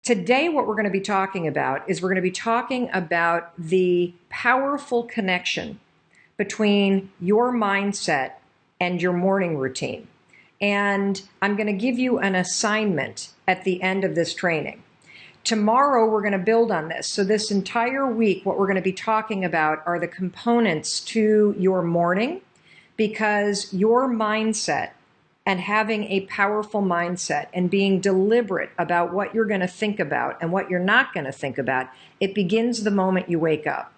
Today, what we're going to be talking about is we're going to be talking about the powerful connection between your mindset and your morning routine. And I'm going to give you an assignment at the end of this training. Tomorrow, we're going to build on this. So this entire week, what we're going to be talking about are the components to your morning, because your mindset and having a powerful mindset and being deliberate about what you're going to think about and what you're not going to think about, it begins the moment you wake up.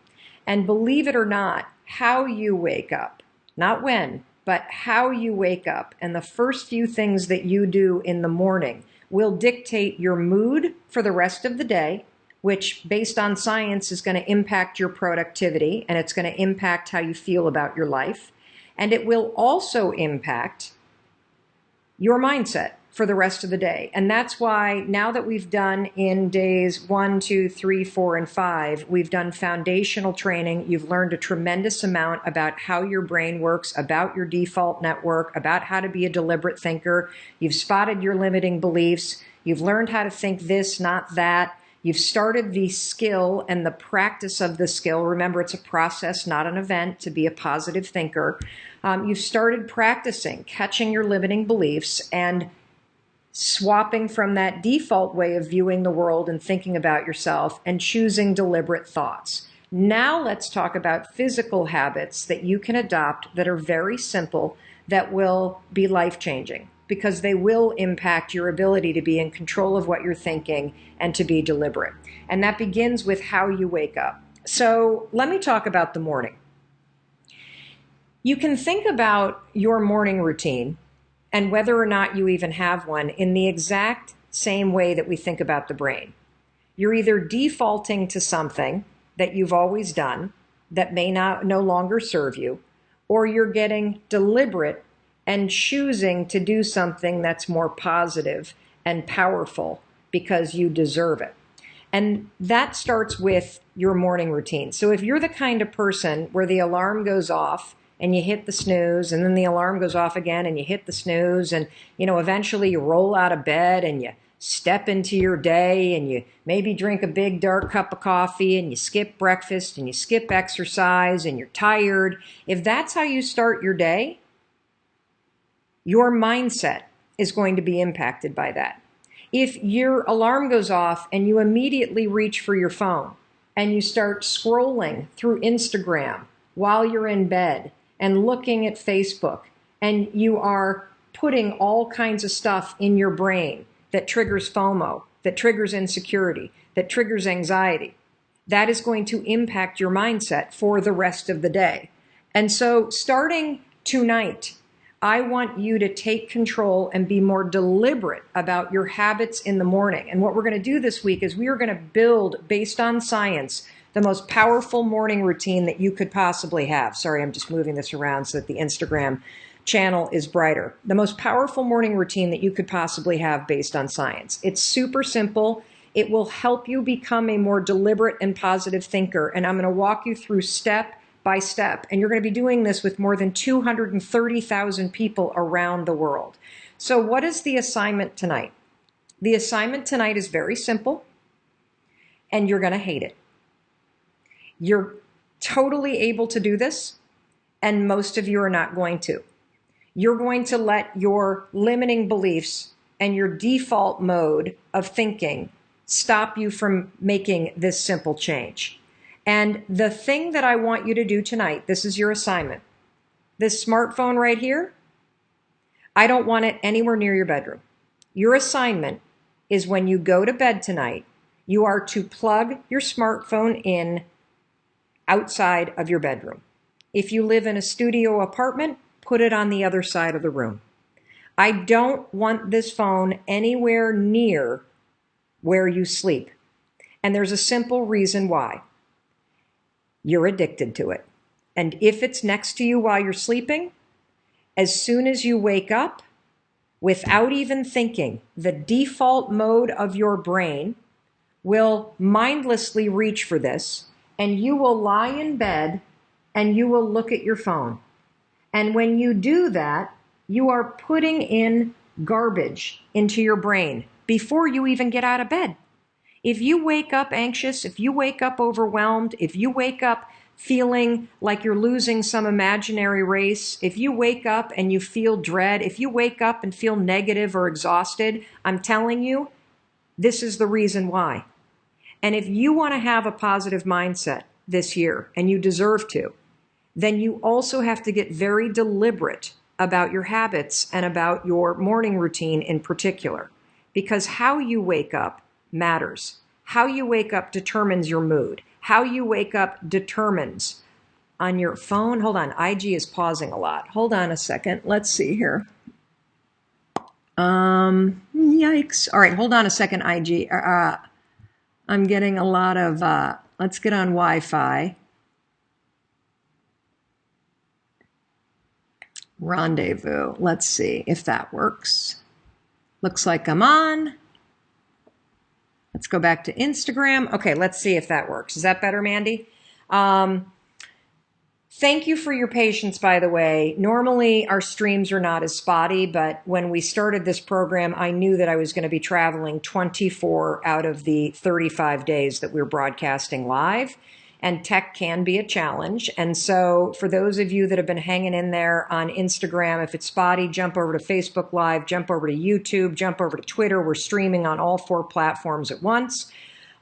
And believe it or not, how you wake up, not when, but how you wake up, and the first few things that you do in the morning will dictate your mood for the rest of the day, which based on science is going to impact your productivity, and it's going to impact how you feel about your life. And it will also impact your mindset for the rest of the day. And that's why now that we've done in days 1, 2, 3, 4, and 5, we've done foundational training. You've learned a tremendous amount about how your brain works, about your default network, about how to be a deliberate thinker. You've spotted your limiting beliefs. You've learned how to think this, not that. You've started the skill and the practice of the skill. Remember, it's a process, not an event, to be a positive thinker. You've started practicing catching your limiting beliefs and swapping from that default way of viewing the world and thinking about yourself and choosing deliberate thoughts. Now let's talk about physical habits that you can adopt that are very simple, that will be life-changing, because they will impact your ability to be in control of what you're thinking and to be deliberate. And that begins with how you wake up. So let me talk about the morning. You can think about your morning routine and whether or not you even have one in the exact same way that we think about the brain. You're either defaulting to something that you've always done that may no longer serve you, or you're getting deliberate and choosing to do something that's more positive and powerful because you deserve it. And that starts with your morning routine. So if you're the kind of person where the alarm goes off and you hit the snooze, and then the alarm goes off again and you hit the snooze, and eventually you roll out of bed and you step into your day and you maybe drink a big dark cup of coffee and you skip breakfast and you skip exercise and you're tired, if that's how you start your day, your mindset is going to be impacted by that. If your alarm goes off and you immediately reach for your phone and you start scrolling through Instagram while you're in bed and looking at Facebook, and you are putting all kinds of stuff in your brain that triggers FOMO, that triggers insecurity, that triggers anxiety, that is going to impact your mindset for the rest of the day. And so starting tonight, I want you to take control and be more deliberate about your habits in the morning. And what we're going to do this week is we are going to build, based on science, the most powerful morning routine that you could possibly have. Sorry, I'm just moving this around so that the Instagram channel is brighter. The most powerful morning routine that you could possibly have based on science. It's super simple. It will help you become a more deliberate and positive thinker. And I'm going to walk you through step by step. And you're going to be doing this with more than 230,000 people around the world. So what is the assignment tonight? The assignment tonight is very simple, and you're going to hate it. You're totally able to do this, and most of you are not going to. You're going to let your limiting beliefs and your default mode of thinking stop you from making this simple change. And the thing that I want you to do tonight, this is your assignment. This smartphone right here, I don't want it anywhere near your bedroom. Your assignment is when you go to bed tonight, you are to plug your smartphone in outside of your bedroom. If you live in a studio apartment, put it on the other side of the room. I don't want this phone anywhere near where you sleep. And there's a simple reason why. You're addicted to it. And if it's next to you while you're sleeping, as soon as you wake up, without even thinking, the default mode of your brain will mindlessly reach for this, and you will lie in bed and you will look at your phone. And when you do that, you are putting in garbage into your brain before you even get out of bed. If you wake up anxious, if you wake up overwhelmed, if you wake up feeling like you're losing some imaginary race, if you wake up and you feel dread, if you wake up and feel negative or exhausted, I'm telling you, this is the reason why. And if you want to have a positive mindset this year, and you deserve to, then you also have to get very deliberate about your habits and about your morning routine in particular, because how you wake up matters. How you wake up determines your mood. How you wake up determines on your phone. Hold on, IG is pausing a lot. Hold on a second. Let's see here. Yikes. All right, hold on a second, IG. I'm getting a lot of, let's get on Wi-Fi. Rendezvous. Let's see if that works. Looks like I'm on. Let's go back to Instagram. Okay, let's see if that works. Is that better, Mandy? Thank you for your patience, by the way. Normally, our streams are not as spotty, but when we started this program, I knew that I was going to be traveling 24 out of the 35 days that we're broadcasting live, and tech can be a challenge. And so for those of you that have been hanging in there on Instagram, if it's spotty, jump over to Facebook Live, jump over to YouTube, jump over to Twitter. We're streaming on all 4 platforms at once.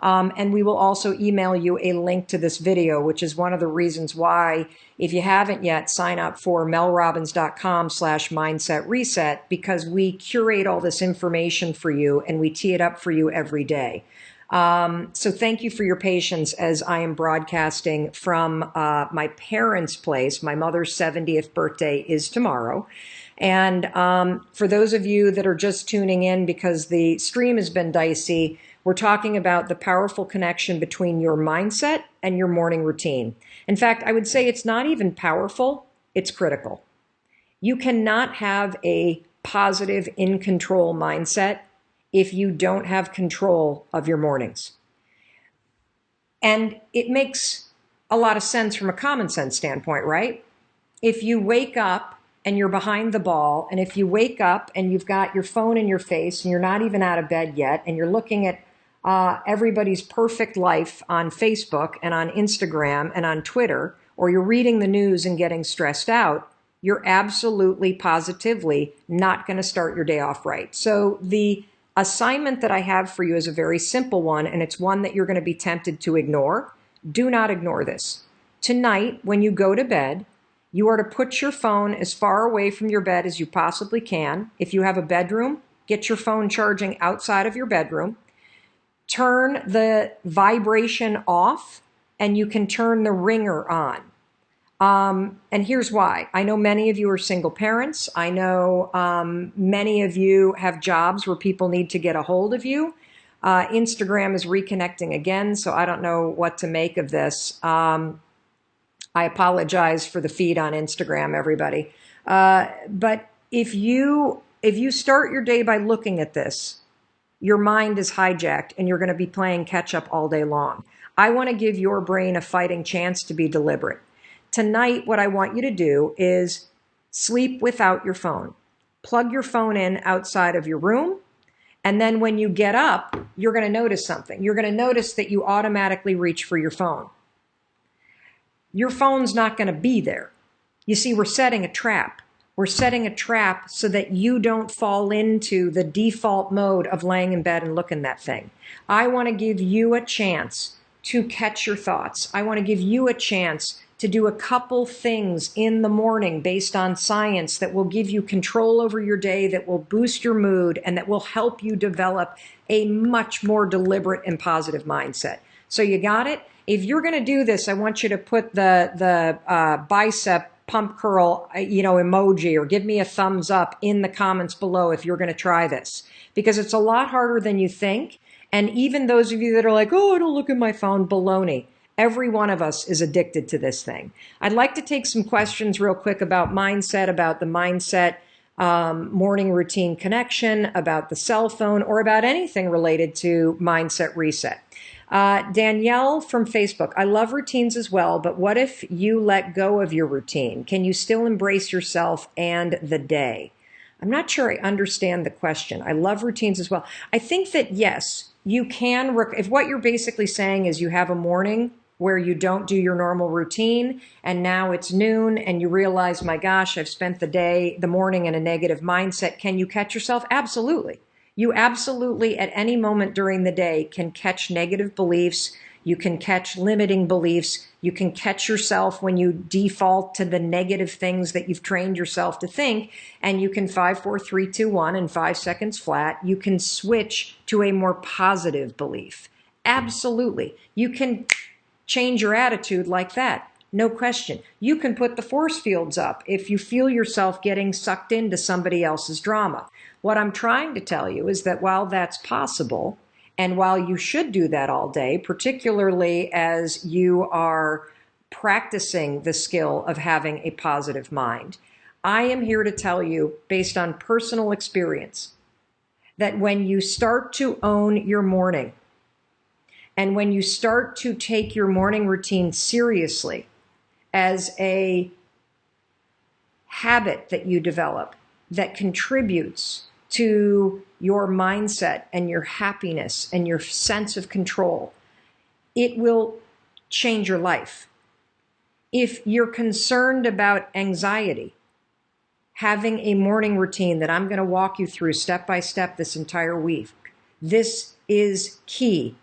And we will also email you a link to this video, which is one of the reasons why, if you haven't yet, sign up for melrobbins.com/mindset reset, because we curate all this information for you and we tee it up for you every day. So thank you for your patience as I am broadcasting from my parents' place. My mother's 70th birthday is tomorrow. And for those of you that are just tuning in because the stream has been dicey, we're talking about the powerful connection between your mindset and your morning routine. In fact, I would say it's not even powerful, it's critical. You cannot have a positive, in control mindset if you don't have control of your mornings. And it makes a lot of sense from a common sense standpoint, right? If you wake up and you're behind the ball, and if you wake up and you've got your phone in your face and you're not even out of bed yet, and you're looking at everybody's perfect life on Facebook and on Instagram and on Twitter, or you're reading the news and getting stressed out, you're absolutely, positively not going to start your day off right. So the assignment that I have for you is a very simple one, and it's one that you're going to be tempted to ignore. Do not ignore this. Tonight, when you go to bed, you are to put your phone as far away from your bed as you possibly can. If you have a bedroom, get your phone charging outside of your bedroom. Turn the vibration off, and you can turn the ringer on. And here's why. I know many of you are single parents. I know many of you have jobs where people need to get a hold of you. Instagram is reconnecting again, so I don't know what to make of this. I apologize for the feed on Instagram, everybody. But if you start your day by looking at this, your mind is hijacked and you're going to be playing catch up all day long. I want to give your brain a fighting chance to be deliberate. Tonight, what I want you to do is sleep without your phone. Plug your phone in outside of your room. And then when you get up, you're going to notice something. You're going to notice that you automatically reach for your phone. Your phone's not going to be there. You see, we're setting a trap. We're setting a trap so that you don't fall into the default mode of laying in bed and looking at that thing. I want to give you a chance to catch your thoughts. I want to give you a chance to do a couple things in the morning based on science that will give you control over your day, that will boost your mood, and that will help you develop a much more deliberate and positive mindset. So you got it? If you're going to do this, I want you to put the bicep pump curl, emoji, or give me a thumbs up in the comments below if you're going to try this, because it's a lot harder than you think. And even those of you that are like, oh, I don't look at my phone, baloney. Every one of us is addicted to this thing. I'd like to take some questions real quick about mindset, about the mindset morning routine connection, about the cell phone, or about anything related to mindset reset. Danielle from Facebook, I love routines as well, but what if you let go of your routine? Can you still embrace yourself and the day? I'm not sure I understand the question. I love routines as well. I think that yes, you can, if what you're basically saying is you have a morning where you don't do your normal routine and now it's noon and you realize, my gosh, I've spent the morning in a negative mindset. Can you catch yourself? Absolutely. You absolutely at any moment during the day can catch negative beliefs. You can catch limiting beliefs. You can catch yourself when you default to the negative things that you've trained yourself to think. And you can 5, 4, 3, 2, 1 in 5 seconds flat. You can switch to a more positive belief. Absolutely. You can change your attitude like that. No question. You can put the force fields up if you feel yourself getting sucked into somebody else's drama. What I'm trying to tell you is that while that's possible, and while you should do that all day, particularly as you are practicing the skill of having a positive mind, I am here to tell you, based on personal experience, that when you start to own your morning, and when you start to take your morning routine seriously as a habit that you develop that contributes to your mindset and your happiness and your sense of control, it will change your life. If you're concerned about anxiety, having a morning routine that I'm going to walk you through step by step this entire week, this is key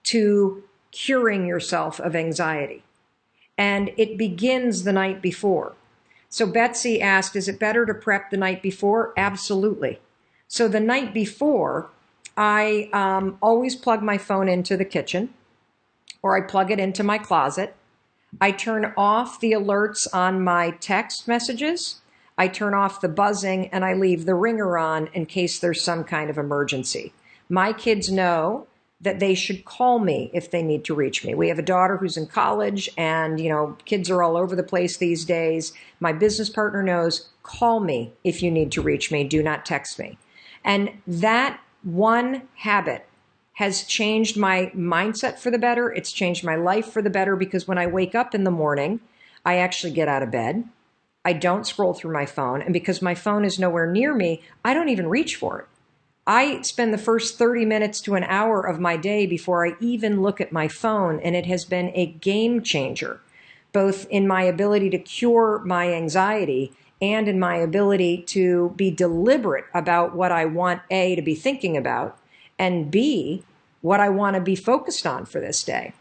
to curing yourself of anxiety. And it begins the night before. So Betsy asked, is it better to prep the night before? Absolutely. So the night before, I always plug my phone into the kitchen, or I plug it into my closet. I turn off the alerts on my text messages. I turn off the buzzing, and I leave the ringer on in case there's some kind of emergency. My kids know that they should call me if they need to reach me. We have a daughter who's in college, and kids are all over the place these days. My business partner knows, call me if you need to reach me. Do not text me. And that one habit has changed my mindset for the better. It's changed my life for the better, because when I wake up in the morning, I actually get out of bed. I don't scroll through my phone. And because my phone is nowhere near me, I don't even reach for it. I spend the first 30 minutes to an hour of my day before I even look at my phone, and it has been a game changer, both in my ability to cure my anxiety and in my ability to be deliberate about what I want, A, to be thinking about, and B, what I want to be focused on for this day.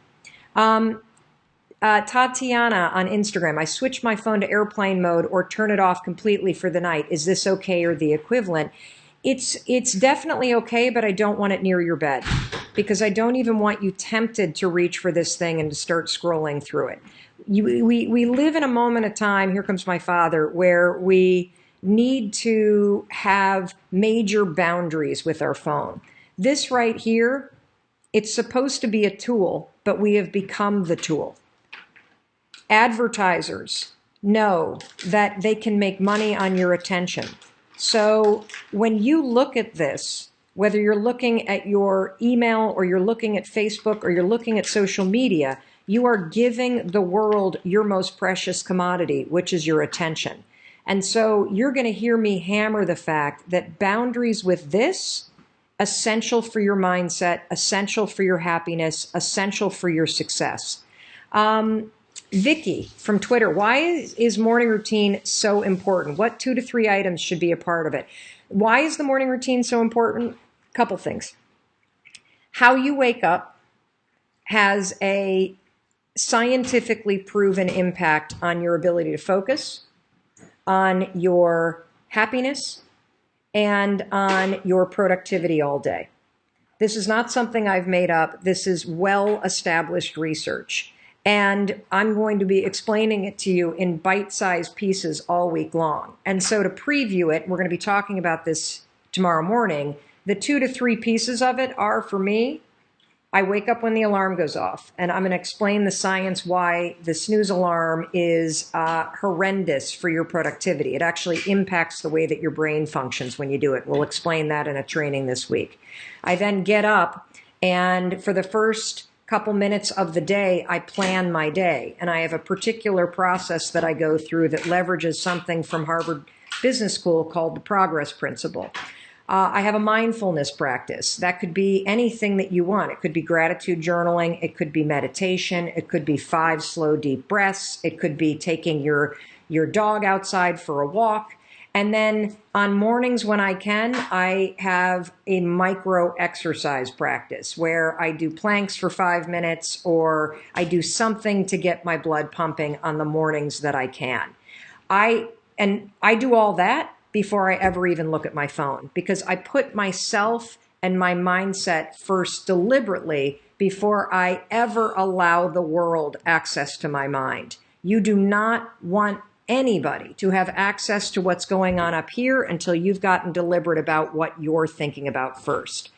Tatiana on Instagram, I switch my phone to airplane mode or turn it off completely for the night. Is this okay or the equivalent? It's definitely okay, but I don't want it near your bed, because I don't even want you tempted to reach for this thing and to start scrolling through it. We live in a moment of time, here comes my father, where we need to have major boundaries with our phone. This right here, it's supposed to be a tool, but we have become the tool. Advertisers know that they can make money on your attention. So when you look at this, whether you're looking at your email or you're looking at Facebook or you're looking at social media, you are giving the world your most precious commodity, which is your attention. And so you're going to hear me hammer the fact that boundaries with this, essential for your mindset, essential for your happiness, essential for your success. Vicky from Twitter, why is morning routine so important? What 2 to 3 items should be a part of it? Why is the morning routine so important? Couple things. How you wake up has a scientifically proven impact on your ability to focus, on your happiness, and on your productivity all day. This is not something I've made up. This is well-established research. And I'm going to be explaining it to you in bite-sized pieces all week long. And so to preview it, we're going to be talking about this tomorrow morning. The 2 to 3 pieces of it are, for me, I wake up when the alarm goes off. And I'm going to explain the science why the snooze alarm is horrendous for your productivity. It actually impacts the way that your brain functions when you do it. We'll explain that in a training this week. I then get up, and for the first couple minutes of the day, I plan my day. And I have a particular process that I go through that leverages something from Harvard Business School called the progress principle. I have a mindfulness practice. That could be anything that you want. It could be gratitude journaling. It could be meditation. It could be 5 slow, deep breaths. It could be taking your dog outside for a walk. And then on mornings when I can, I have a micro exercise practice where I do planks for 5 minutes, or I do something to get my blood pumping on the mornings that I can. I do all that before I ever even look at my phone, because I put myself and my mindset first deliberately before I ever allow the world access to my mind. You do not want anybody to have access to what's going on up here until you've gotten deliberate about what you're thinking about first.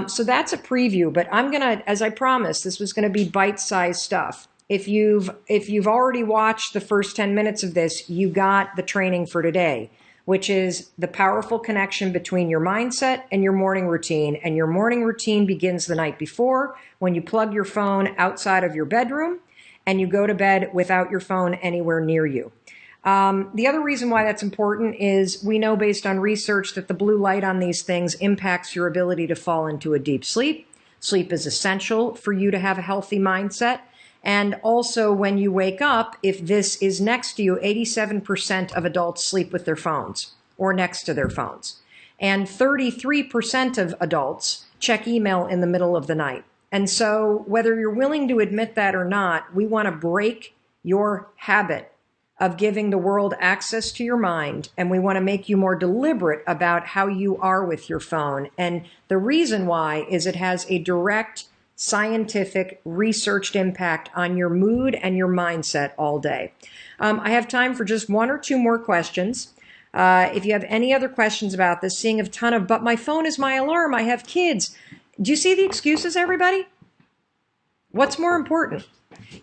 So that's a preview, but I'm going to, as I promised, this was going to be bite-sized stuff. If you've already watched the first 10 minutes of this, you got the training for today, which is the powerful connection between your mindset and your morning routine. And your morning routine begins the night before when you plug your phone outside of your bedroom and you go to bed without your phone anywhere near you. The other reason why that's important is we know based on research that the blue light on these things impacts your ability to fall into a deep sleep. Sleep is essential for you to have a healthy mindset. And also when you wake up, if this is next to you, 87% of adults sleep with their phones or next to their phones. And 33% of adults check email in the middle of the night. And so whether you're willing to admit that or not, we want to break your habit of giving the world access to your mind, and we want to make you more deliberate about how you are with your phone. And the reason why is it has a direct scientific researched impact on your mood and your mindset all day. I have time for just 1 or 2 more questions. If you have any other questions about this, seeing a ton of, but my phone is my alarm, I have kids. Do you see the excuses, everybody? What's more important?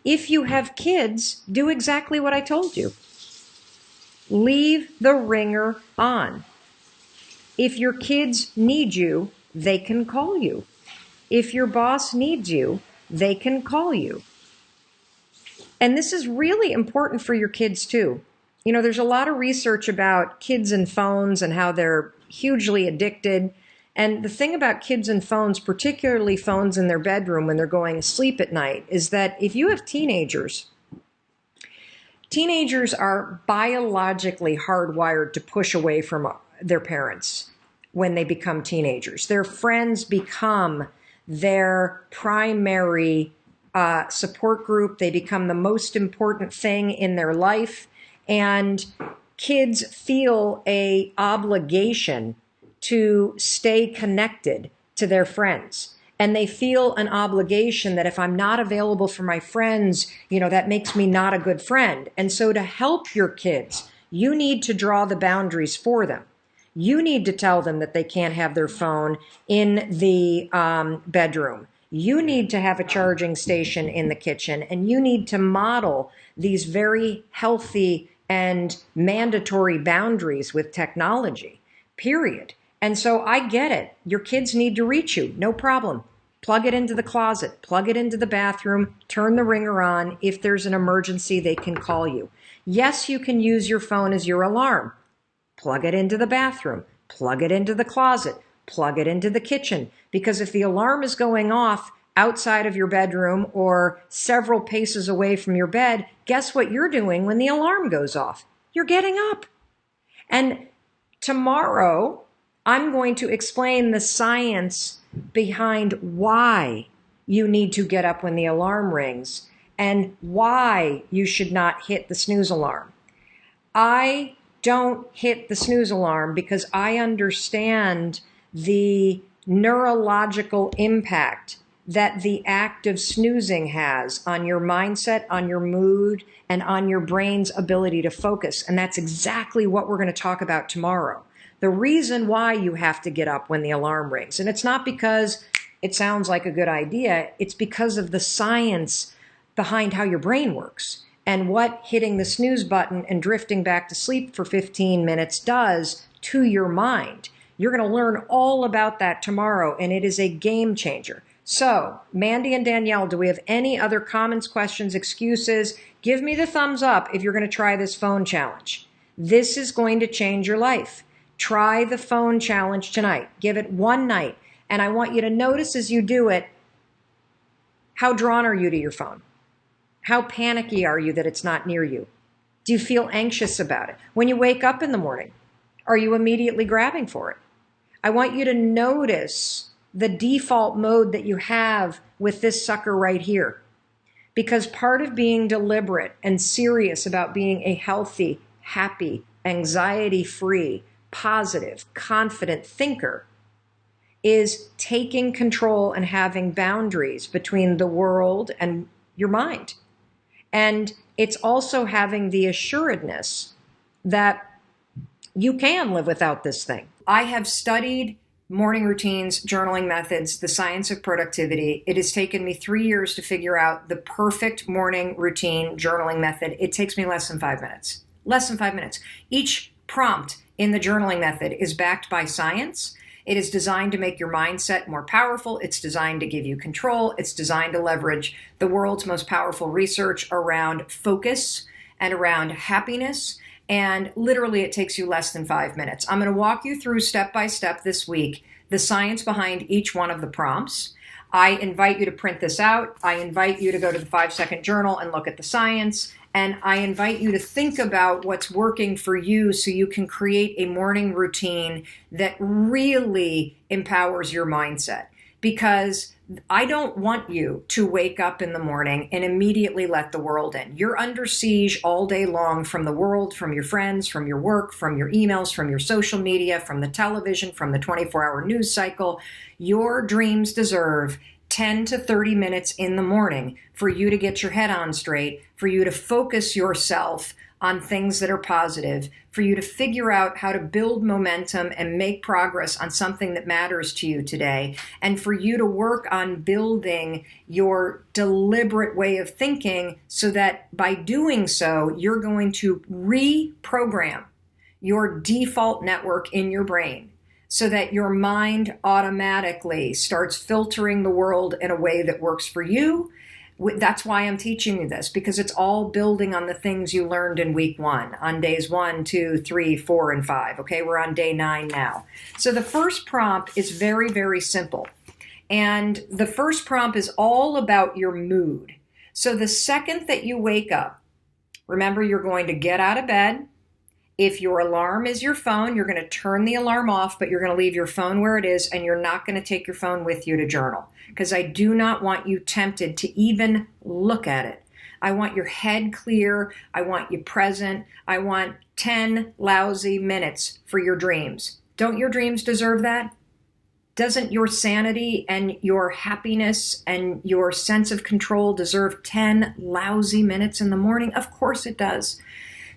If you have kids, do exactly what I told you. Leave the ringer on. If your kids need you, they can call you. If your boss needs you, they can call you. And this is really important for your kids too. You know, there's a lot of research about kids and phones and how they're hugely addicted. And the thing about kids and phones, particularly phones in their bedroom when they're going to sleep at night, is that if you have teenagers are biologically hardwired to push away from their parents when they become teenagers. Their friends become their primary support group. They become the most important thing in their life. And kids feel an obligation to stay connected to their friends. And they feel an obligation that if I'm not available for my friends, you know, that makes me not a good friend. And so to help your kids, you need to draw the boundaries for them. You need to tell them that they can't have their phone in the bedroom. You need to have a charging station in the kitchen, and you need to model these very healthy and mandatory boundaries with technology, period. And so I get it. Your kids need to reach you. No problem. Plug it into the closet, plug it into the bathroom, turn the ringer on. If there's an emergency, they can call you. Yes, you can use your phone as your alarm. Plug it into the bathroom, plug it into the closet, plug it into the kitchen. Because if the alarm is going off outside of your bedroom or several paces away from your bed, guess what you're doing when the alarm goes off? You're getting up. And tomorrow, I'm going to explain the science behind why you need to get up when the alarm rings and why you should not hit the snooze alarm. I don't hit the snooze alarm because I understand the neurological impact that the act of snoozing has on your mindset, on your mood, and on your brain's ability to focus. And that's exactly what we're going to talk about tomorrow. The reason why you have to get up when the alarm rings. And it's not because it sounds like a good idea. It's because of the science behind how your brain works and what hitting the snooze button and drifting back to sleep for 15 minutes does to your mind. You're going to learn all about that tomorrow, and it is a game changer. So, Mandy and Danielle, do we have any other comments, questions, excuses? Give me the thumbs up if you're going to try this phone challenge. This is going to change your life. Try the phone challenge tonight. Give it one night. And I want you to notice as you do it, how drawn are you to your phone? How panicky are you that it's not near you? Do you feel anxious about it? When you wake up in the morning, are you immediately grabbing for it? I want you to notice the default mode that you have with this sucker right here. Because part of being deliberate and serious about being a healthy, happy, anxiety-free, positive, confident thinker is taking control and having boundaries between the world and your mind. And it's also having the assuredness that you can live without this thing. I have studied morning routines, journaling methods, the science of productivity. It has taken me 3 years to figure out the perfect morning routine journaling method. It takes me less than 5 minutes. Less than 5 minutes. Each prompt in the journaling method is backed by science. It is designed to make your mindset more powerful. It's designed to give you control. It's designed to leverage the world's most powerful research around focus and around happiness. And literally, it takes you less than 5 minutes. I'm going to walk you through step by step this week the science behind each one of the prompts. I invite you to print this out. I invite you to go to the 5-second journal and look at the science. And I invite you to think about what's working for you so you can create a morning routine that really empowers your mindset. Because I don't want you to wake up in the morning and immediately let the world in. You're under siege all day long from the world, from your friends, from your work, from your emails, from your social media, from the television, from the 24-hour news cycle. Your dreams deserve 10 to 30 minutes in the morning for you to get your head on straight, for you to focus yourself on things that are positive, for you to figure out how to build momentum and make progress on something that matters to you today, and for you to work on building your deliberate way of thinking so that by doing so, you're going to reprogram your default network in your brain so that your mind automatically starts filtering the world in a way that works for you. That's why I'm teaching you this, because it's all building on the things you learned in week 1, on days 1, 2, 3, 4, and 5. Okay, we're on day 9 now. So the first prompt is very, very simple. And the first prompt is all about your mood. So the second that you wake up, remember, you're going to get out of bed. If your alarm is your phone, you're going to turn the alarm off, but you're going to leave your phone where it is, and you're not going to take your phone with you to journal, because I do not want you tempted to even look at it. I want your head clear. I want you present. I want 10 lousy minutes for your dreams. Don't your dreams deserve that? Doesn't your sanity and your happiness and your sense of control deserve 10 lousy minutes in the morning? Of course it does.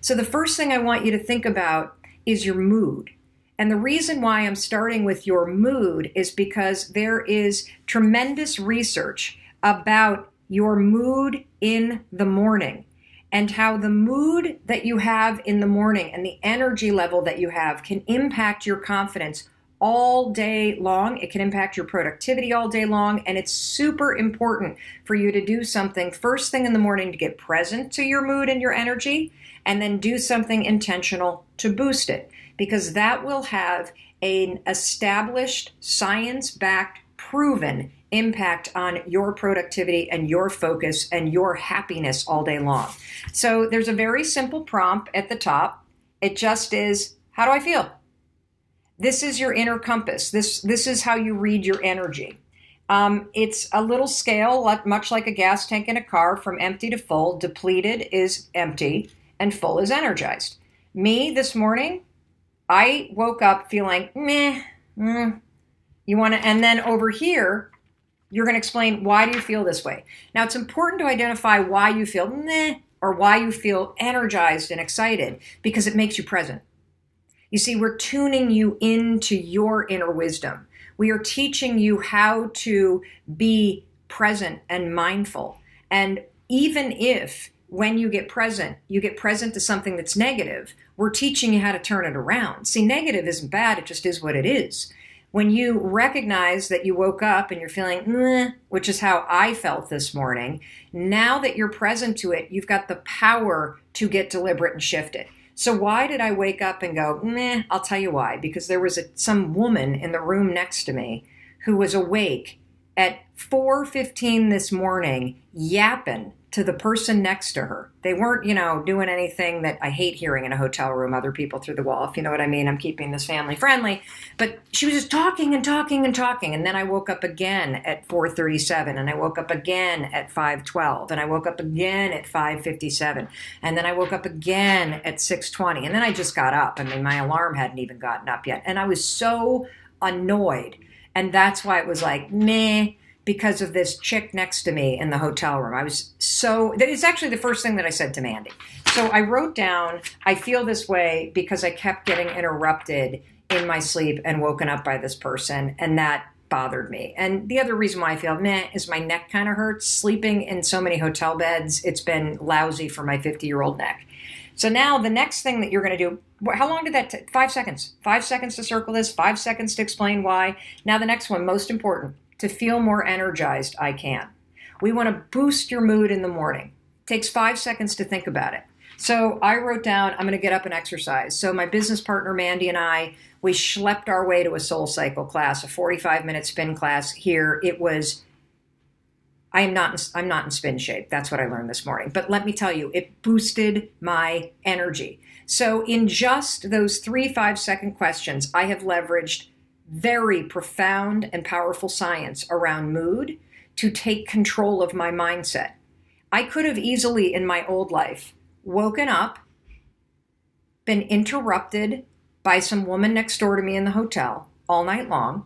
So the first thing I want you to think about is your mood. And the reason why I'm starting with your mood is because there is tremendous research about your mood in the morning and how the mood that you have in the morning and the energy level that you have can impact your confidence all day long. It can impact your productivity all day long. And it's super important for you to do something first thing in the morning to get present to your mood and your energy, and then do something intentional to boost it, because that will have an established, science-backed, proven impact on your productivity and your focus and your happiness all day long. So there's a very simple prompt at the top. It just is, how do I feel? This is your inner compass. This is how you read your energy. It's a little scale, much like a gas tank in a car, from empty to full. Depleted is empty and full is energized. Me this morning, I woke up feeling meh. You want to, and then over here, you're going to explain, why do you feel this way? Now, it's important to identify why you feel meh or why you feel energized and excited, because it makes you present. You see, we're tuning you into your inner wisdom. We are teaching you how to be present and mindful. And even if when you get present to something that's negative, we're teaching you how to turn it around. See, negative isn't bad, it just is what it is. When you recognize that you woke up and you're feeling, meh, which is how I felt this morning, now that you're present to it, you've got the power to get deliberate and shift it. So why did I wake up and go, meh? I'll tell you why. Because there was some woman in the room next to me who was awake at 4:15 this morning, yapping to the person next to her. They weren't, doing anything that I hate hearing in a hotel room, other people through the wall, if you know what I mean. I'm keeping this family friendly. But she was just talking and talking and talking. And then I woke up again at 4:37, and I woke up again at 5:12, and I woke up again at 5:57, and then I woke up again at 6:20. And then I just got up. I mean, my alarm hadn't even gotten up yet. And I was so annoyed. And that's why it was like, meh, because of this chick next to me in the hotel room. It's actually the first thing that I said to Mandy. So I wrote down, I feel this way because I kept getting interrupted in my sleep and woken up by this person, and that bothered me. And the other reason why I feel meh is my neck kind of hurts. Sleeping in so many hotel beds, it's been lousy for my 50-year-old neck. So now the next thing that you're going to do, how long did that take? 5 seconds. 5 seconds to circle this, 5 seconds to explain why. Now the next one, most important. To feel more energized, I can. We want to boost your mood in the morning. It takes 5 seconds to think about it. So I wrote down, I'm going to get up and exercise. So my business partner, Mandy, and I, we schlepped our way to a Soul Cycle class, a 45-minute spin class here. It was, I'm not in spin shape. That's what I learned this morning. But let me tell you, it boosted my energy. So in just those 3 5-second questions, I have leveraged very profound and powerful science around mood to take control of my mindset. I could have easily in my old life woken up, been interrupted by some woman next door to me in the hotel all night long,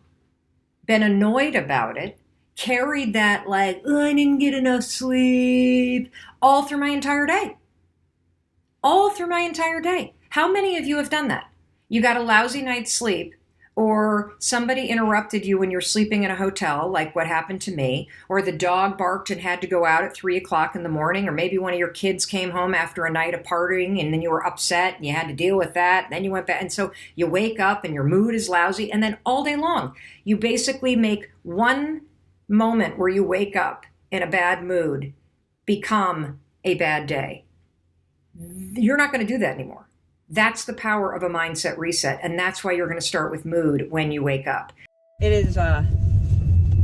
been annoyed about it, carried that like, oh, I didn't get enough sleep, all through my entire day. All through my entire day. How many of you have done that? You got a lousy night's sleep, or somebody interrupted you when you're sleeping in a hotel, like what happened to me, or the dog barked and had to go out at 3 o'clock in the morning, or maybe one of your kids came home after a night of partying and then you were upset and you had to deal with that. And then you went back. And so you wake up and your mood is lousy. And then all day long, you basically make one moment where you wake up in a bad mood become a bad day. You're not going to do that anymore. That's the power of a mindset reset, and that's why you're going to start with mood when you wake up. It is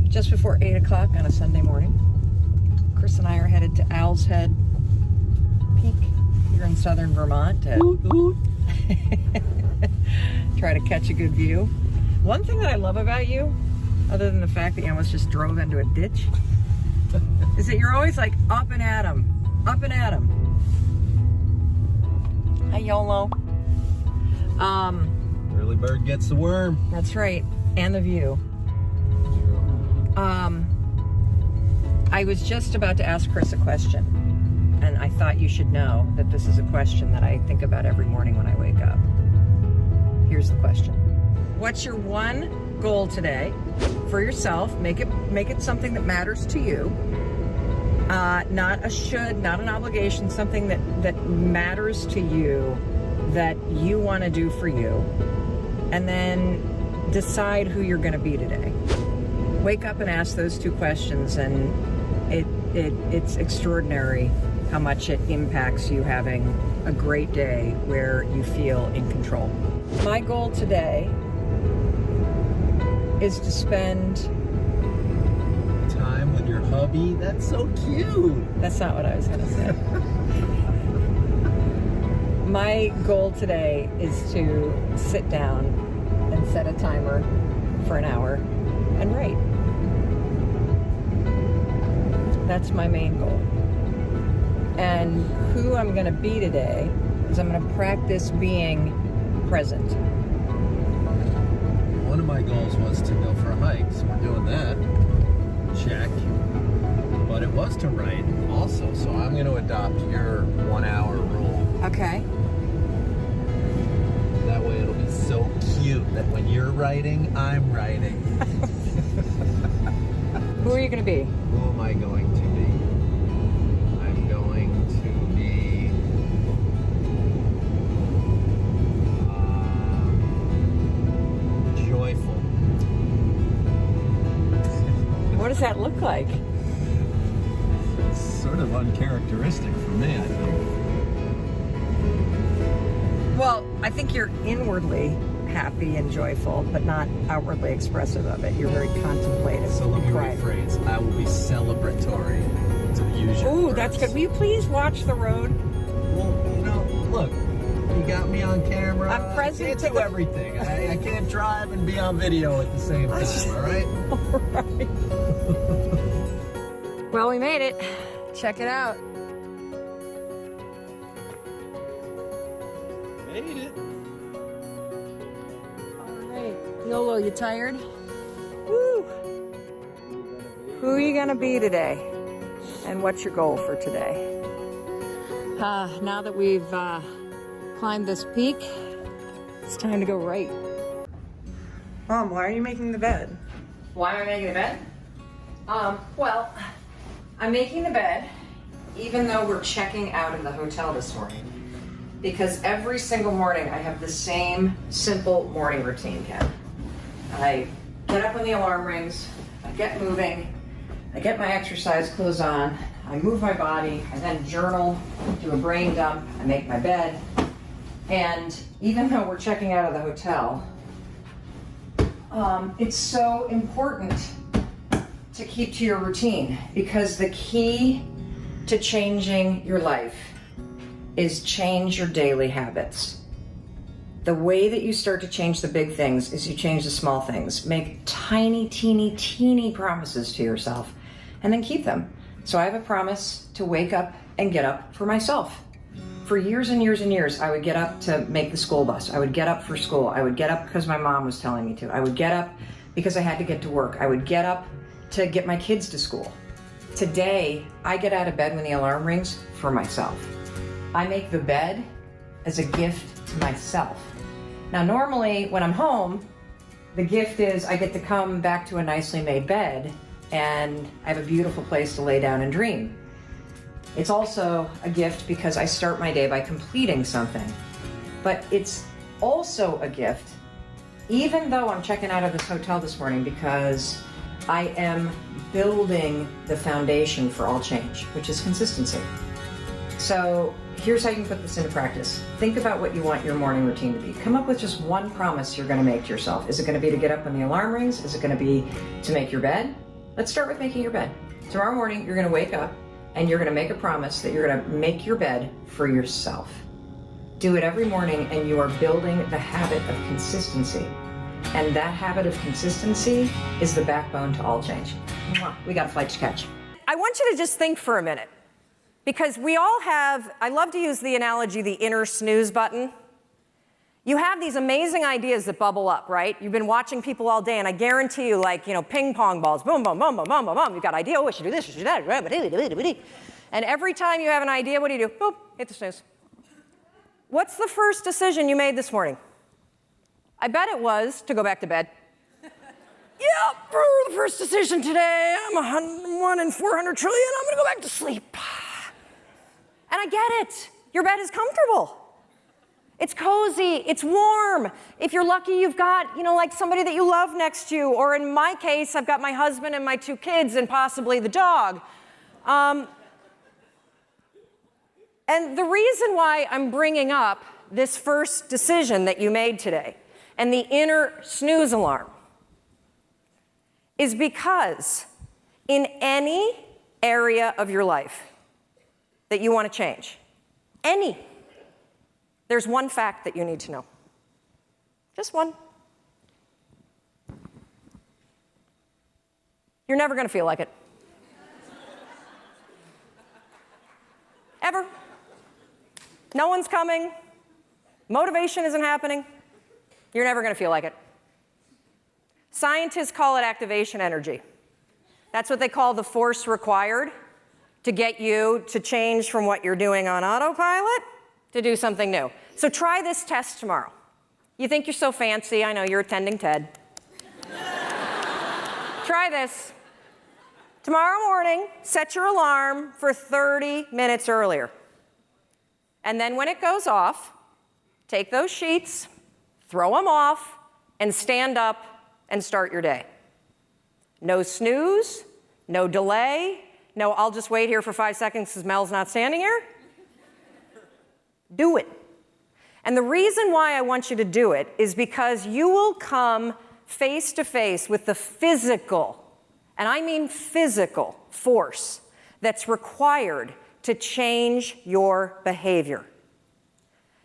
just before 8 o'clock on a Sunday morning. Chris and I are headed to Owl's Head Peak here in southern Vermont to try to catch a good view. One thing that I love about you, other than the fact that you almost just drove into a ditch, is that you're always like up and at 'em, up and at 'em. Hi, YOLO. Early bird gets the worm. That's right. And the view. I was just about to ask Chris a question, and I thought you should know that this is a question that I think about every morning when I wake up. Here's the question. What's your one goal today for yourself? Make it something that matters to you. Not a should, not an obligation, something that matters to you, that you want to do for you. And then decide who you're going to be today. Wake up and ask those 2 questions, and it's extraordinary how much it impacts you having a great day where you feel in control. My goal today is to spend time with your hubby. That's so cute. That's not what I was going to say. My goal today is to sit down and set a timer for an hour and write. That's my main goal. And who I'm going to be today is I'm going to practice being present. One of my goals was to go for a hike, so we're doing that. Check. But it was to write also, so I'm going to adopt your 1 hour rule. Okay. That way it'll be so cute that when you're writing, I'm writing. Who are you going to be? Who am I going to be? I'm going to be joyful. What does that look like? It's sort of uncharacteristic for me, I think. Well, I think you're inwardly happy and joyful, but not outwardly expressive of it. You're very contemplative. So let me Quiet. rephrase. I will be celebratory, to use your Ooh, words. that's good. Will you please watch the road? Well, look, you got me on camera. I'm present I can't to do the- everything. I can't drive and be on video at the same time, all right? All right. Well, we made it. Check it out. Made it. All right. Yolo, you tired? Woo! Who are you gonna be today? And what's your goal for today? Now that we've climbed this peak, it's time to go right. Mom, why are you making the bed? Why am I making the bed? Well, I'm making the bed even though we're checking out of the hotel this morning, because every single morning I have the same simple morning routine, Ken. I get up when the alarm rings, I get moving, I get my exercise clothes on, I move my body, I then journal, do a brain dump, I make my bed, and even though we're checking out of the hotel, it's so important to keep to your routine, because the key to changing your life is change your daily habits. The way that you start to change the big things is you change the small things. Make tiny, teeny promises to yourself and then keep them. So I have a promise to wake up and get up for myself. For years and years and years, I would get up to make the school bus. I would get up for school. I would get up because my mom was telling me to. I would get up because I had to get to work. I would get up to get my kids to school. Today, I get out of bed when the alarm rings for myself. I make the bed as a gift to myself. Now, normally when I'm home, the gift is I get to come back to a nicely made bed and I have a beautiful place to lay down and dream. It's also a gift because I start my day by completing something. But it's also a gift, even though I'm checking out of this hotel this morning, because I am building the foundation for all change, which is consistency. So here's how you can put this into practice. Think about what you want your morning routine to be. Come up with just one promise you're going to make to yourself. Is it going to be to get up when the alarm rings? Is it going to be to make your bed? Let's start with making your bed. Tomorrow morning, you're going to wake up and you're going to make a promise that you're going to make your bed for yourself. Do it every morning, and you are building the habit of consistency. And that habit of consistency is the backbone to all change. We got a flight to catch. I want you to just think for a minute, because we all have, I love to use the analogy, the inner snooze button. You have these amazing ideas that bubble up, right? You've been watching people all day, and I guarantee you, like, ping pong balls, boom, boom, boom, boom, boom, boom, boom. You've got an idea, oh, I should do this, I should do that. And every time you have an idea, what do? Boop, hit the snooze. What's the first decision you made this morning? I bet it was to go back to bed. Yeah, for the first decision today, I'm 1 in 400 trillion, I'm gonna go back to sleep. And I get it. Your bed is comfortable. It's cozy, it's warm. If you're lucky, you've got, like somebody that you love next to you, or in my case, I've got my husband and my 2 kids and possibly the dog. And the reason why I'm bringing up this first decision that you made today and the inner snooze alarm is because in any area of your life that you want to change, there's one fact that you need to know. Just one. You're never going to feel like it. Ever. No one's coming. Motivation isn't happening. You're never going to feel like it. Scientists call it activation energy. That's what they call the force required to get you to change from what you're doing on autopilot to do something new. So try this test tomorrow. You think you're so fancy. I know you're attending TED. Try this. Tomorrow morning, set your alarm for 30 minutes earlier. And then when it goes off, take those sheets, throw them off, and stand up and start your day. No snooze, no delay, no I'll just wait here for 5 seconds because Mel's not standing here. Do it. And the reason why I want you to do it is because you will come face to face with the physical, and I mean physical, force that's required to change your behavior.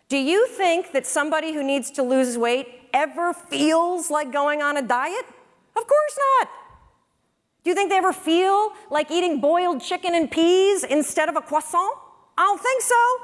Do you think that somebody who needs to lose weight ever feels like going on a diet? Of course not. Do you think they ever feel like eating boiled chicken and peas instead of a croissant? I don't think so.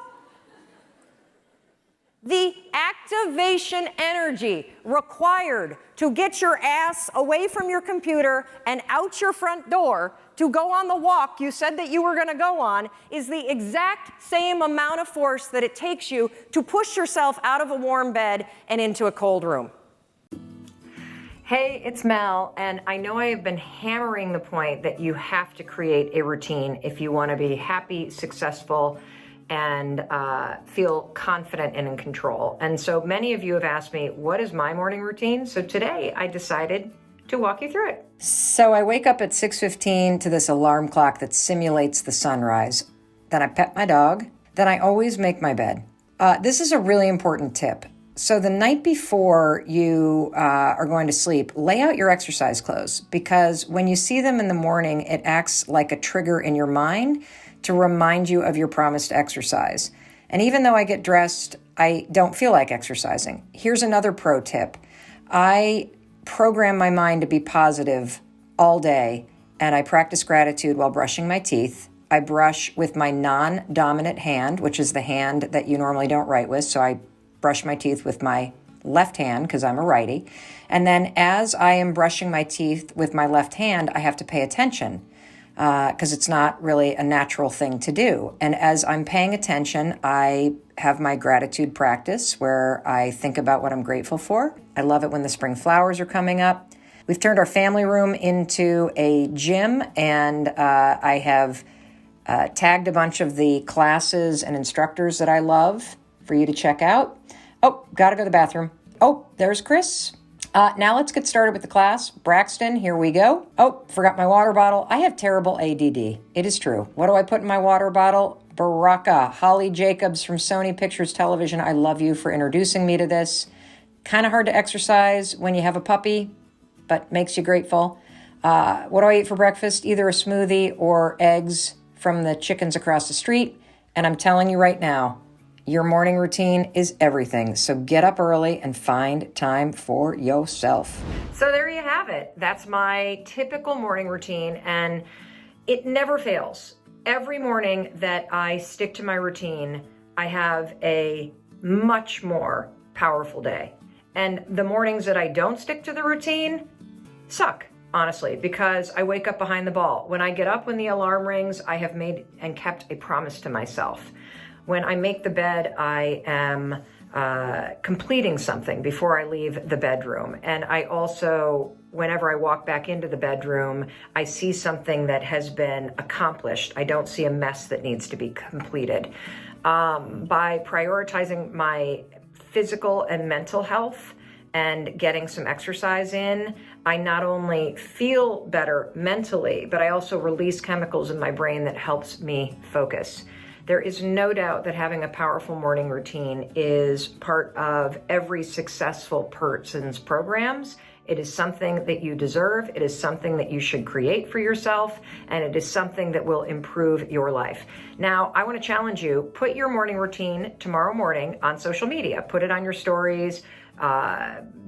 The activation energy required to get your ass away from your computer and out your front door to go on the walk you said that you were going to go on is the exact same amount of force that it takes you to push yourself out of a warm bed and into a cold room. Hey, it's Mel, and I know I have been hammering the point that you have to create a routine if you want to be happy, successful, and feel confident and in control. And so many of you have asked me, what is my morning routine? So today I decided to walk you through it. So I wake up at 6:15 to this alarm clock that simulates the sunrise. Then I pet my dog. Then I always make my bed. This is a really important tip. So the night before you are going to sleep, lay out your exercise clothes, because when you see them in the morning, it acts like a trigger in your mind to remind you of your promised exercise. And even though I get dressed, I don't feel like exercising. Here's another pro tip. I program my mind to be positive all day, and I practice gratitude while brushing my teeth. I brush with my non-dominant hand, which is the hand that you normally don't write with, so I brush my teeth with my left hand because I'm a righty. And then as I am brushing my teeth with my left hand, I have to pay attention because it's not really a natural thing to do. And as I'm paying attention, I have my gratitude practice where I think about what I'm grateful for. I love it when the spring flowers are coming up. We've turned our family room into a gym, and I have tagged a bunch of the classes and instructors that I love for you to check out. Oh, gotta go to the bathroom. Oh, there's Chris. Now let's get started with the class. Braxton, here we go. Oh, forgot my water bottle. I have terrible ADD. It is true. What do I put in my water bottle? Baraka, Holly Jacobs from Sony Pictures Television. I love you for introducing me to this. Kind of hard to exercise when you have a puppy, but makes you grateful. What do I eat for breakfast? Either a smoothie or eggs from the chickens across the street. And I'm telling you right now, your morning routine is everything. So get up early and find time for yourself. So there you have it. That's my typical morning routine, and it never fails. Every morning that I stick to my routine, I have a much more powerful day. And the mornings that I don't stick to the routine suck, honestly, because I wake up behind the ball. When I get up when the alarm rings, I have made and kept a promise to myself. When I make the bed, I am completing something before I leave the bedroom. And I also, whenever I walk back into the bedroom, I see something that has been accomplished. I don't see a mess that needs to be completed. By prioritizing my physical and mental health and getting some exercise in, I not only feel better mentally, but I also release chemicals in my brain that helps me focus. There is no doubt that having a powerful morning routine is part of every successful person's programs. It is something that you deserve. It is something that you should create for yourself, and it is something that will improve your life. Now, I want to challenge you, put your morning routine tomorrow morning on social media. Put it on your stories,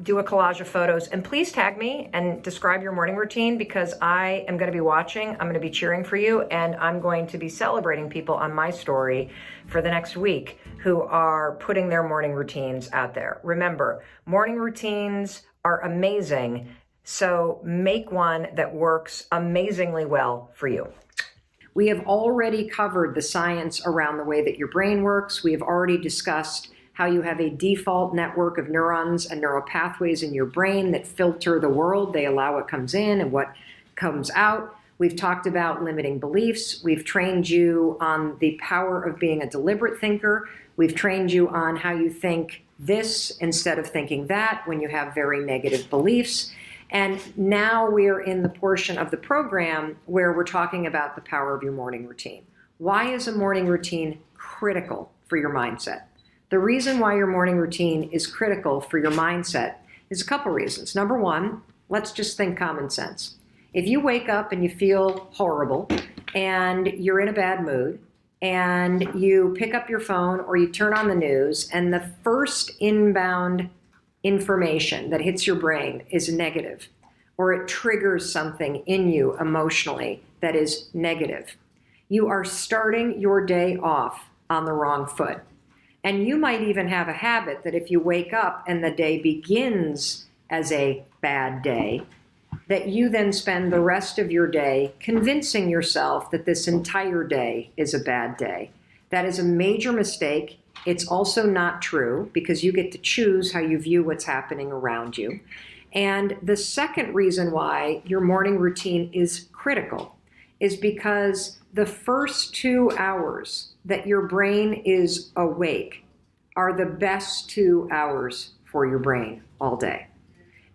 do a collage of photos, and please tag me and describe your morning routine, because I am going to be watching, I'm going to be cheering for you, and I'm going to be celebrating people on my story for the next week who are putting their morning routines out there. Remember, morning routines are amazing, so make one that works amazingly well for you. We have already covered the science around the way that your brain works. We have already discussed how you have a default network of neurons and neural pathways in your brain that filter the world. They allow what comes in and what comes out. We've talked about limiting beliefs. We've trained you on the power of being a deliberate thinker. We've trained you on how you think this instead of thinking that when you have very negative beliefs. And now we're in the portion of the program where we're talking about the power of your morning routine. Why is a morning routine critical for your mindset? The reason why your morning routine is critical for your mindset is a couple reasons. Number one, let's just think common sense. If you wake up and you feel horrible and you're in a bad mood and you pick up your phone or you turn on the news and the first inbound information that hits your brain is negative, or it triggers something in you emotionally that is negative, you are starting your day off on the wrong foot. And you might even have a habit that if you wake up and the day begins as a bad day, that you then spend the rest of your day convincing yourself that this entire day is a bad day. That is a major mistake. It's also not true because you get to choose how you view what's happening around you. And the second reason why your morning routine is critical is because the first 2 hours that your brain is awake are the best 2 hours for your brain all day.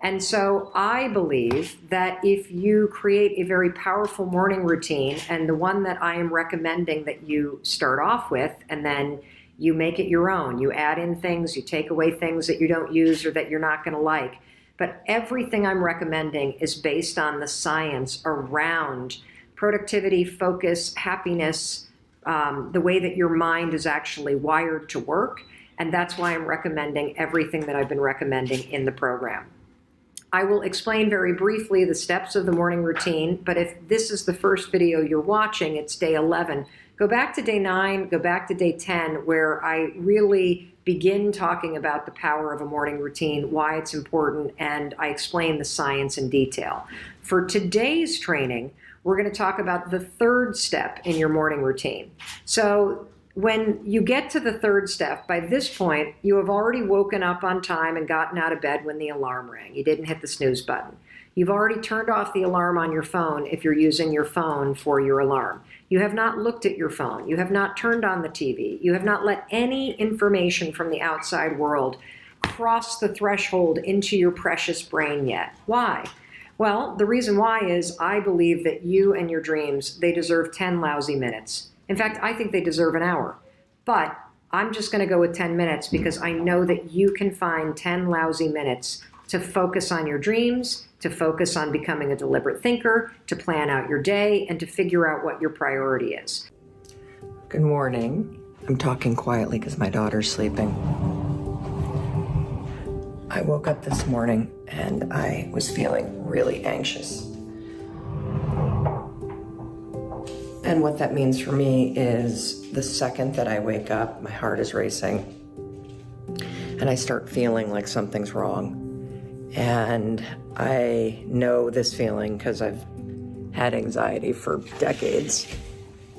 And so I believe that if you create a very powerful morning routine, and the one that I am recommending that you start off with, and then you make it your own, you add in things, you take away things that you don't use or that you're not going to like. But everything I'm recommending is based on the science around productivity, focus, happiness, the way that your mind is actually wired to work. And that's why I'm recommending everything that I've been recommending in the program. I will explain very briefly the steps of the morning routine, but if this is the first video you're watching, it's day 11. Go back to day 9, go back to day 10, where I really begin talking about the power of a morning routine, why it's important, and I explain the science in detail. For today's training, we're going to talk about the third step in your morning routine. So when you get to the third step, by this point, you have already woken up on time and gotten out of bed when the alarm rang. You didn't hit the snooze button. You've already turned off the alarm on your phone if you're using your phone for your alarm. You have not looked at your phone. You have not turned on the TV. You have not let any information from the outside world cross the threshold into your precious brain yet. Why? Well, the reason why is I believe that you and your dreams, they deserve 10 lousy minutes. In fact, I think they deserve an hour. But I'm just going to go with 10 minutes because I know that you can find 10 lousy minutes to focus on your dreams, to focus on becoming a deliberate thinker, to plan out your day, and to figure out what your priority is. Good morning. I'm talking quietly because my daughter's sleeping. I woke up this morning and I was feeling really anxious. And what that means for me is the second that I wake up, my heart is racing and I start feeling like something's wrong. And I know this feeling because I've had anxiety for decades.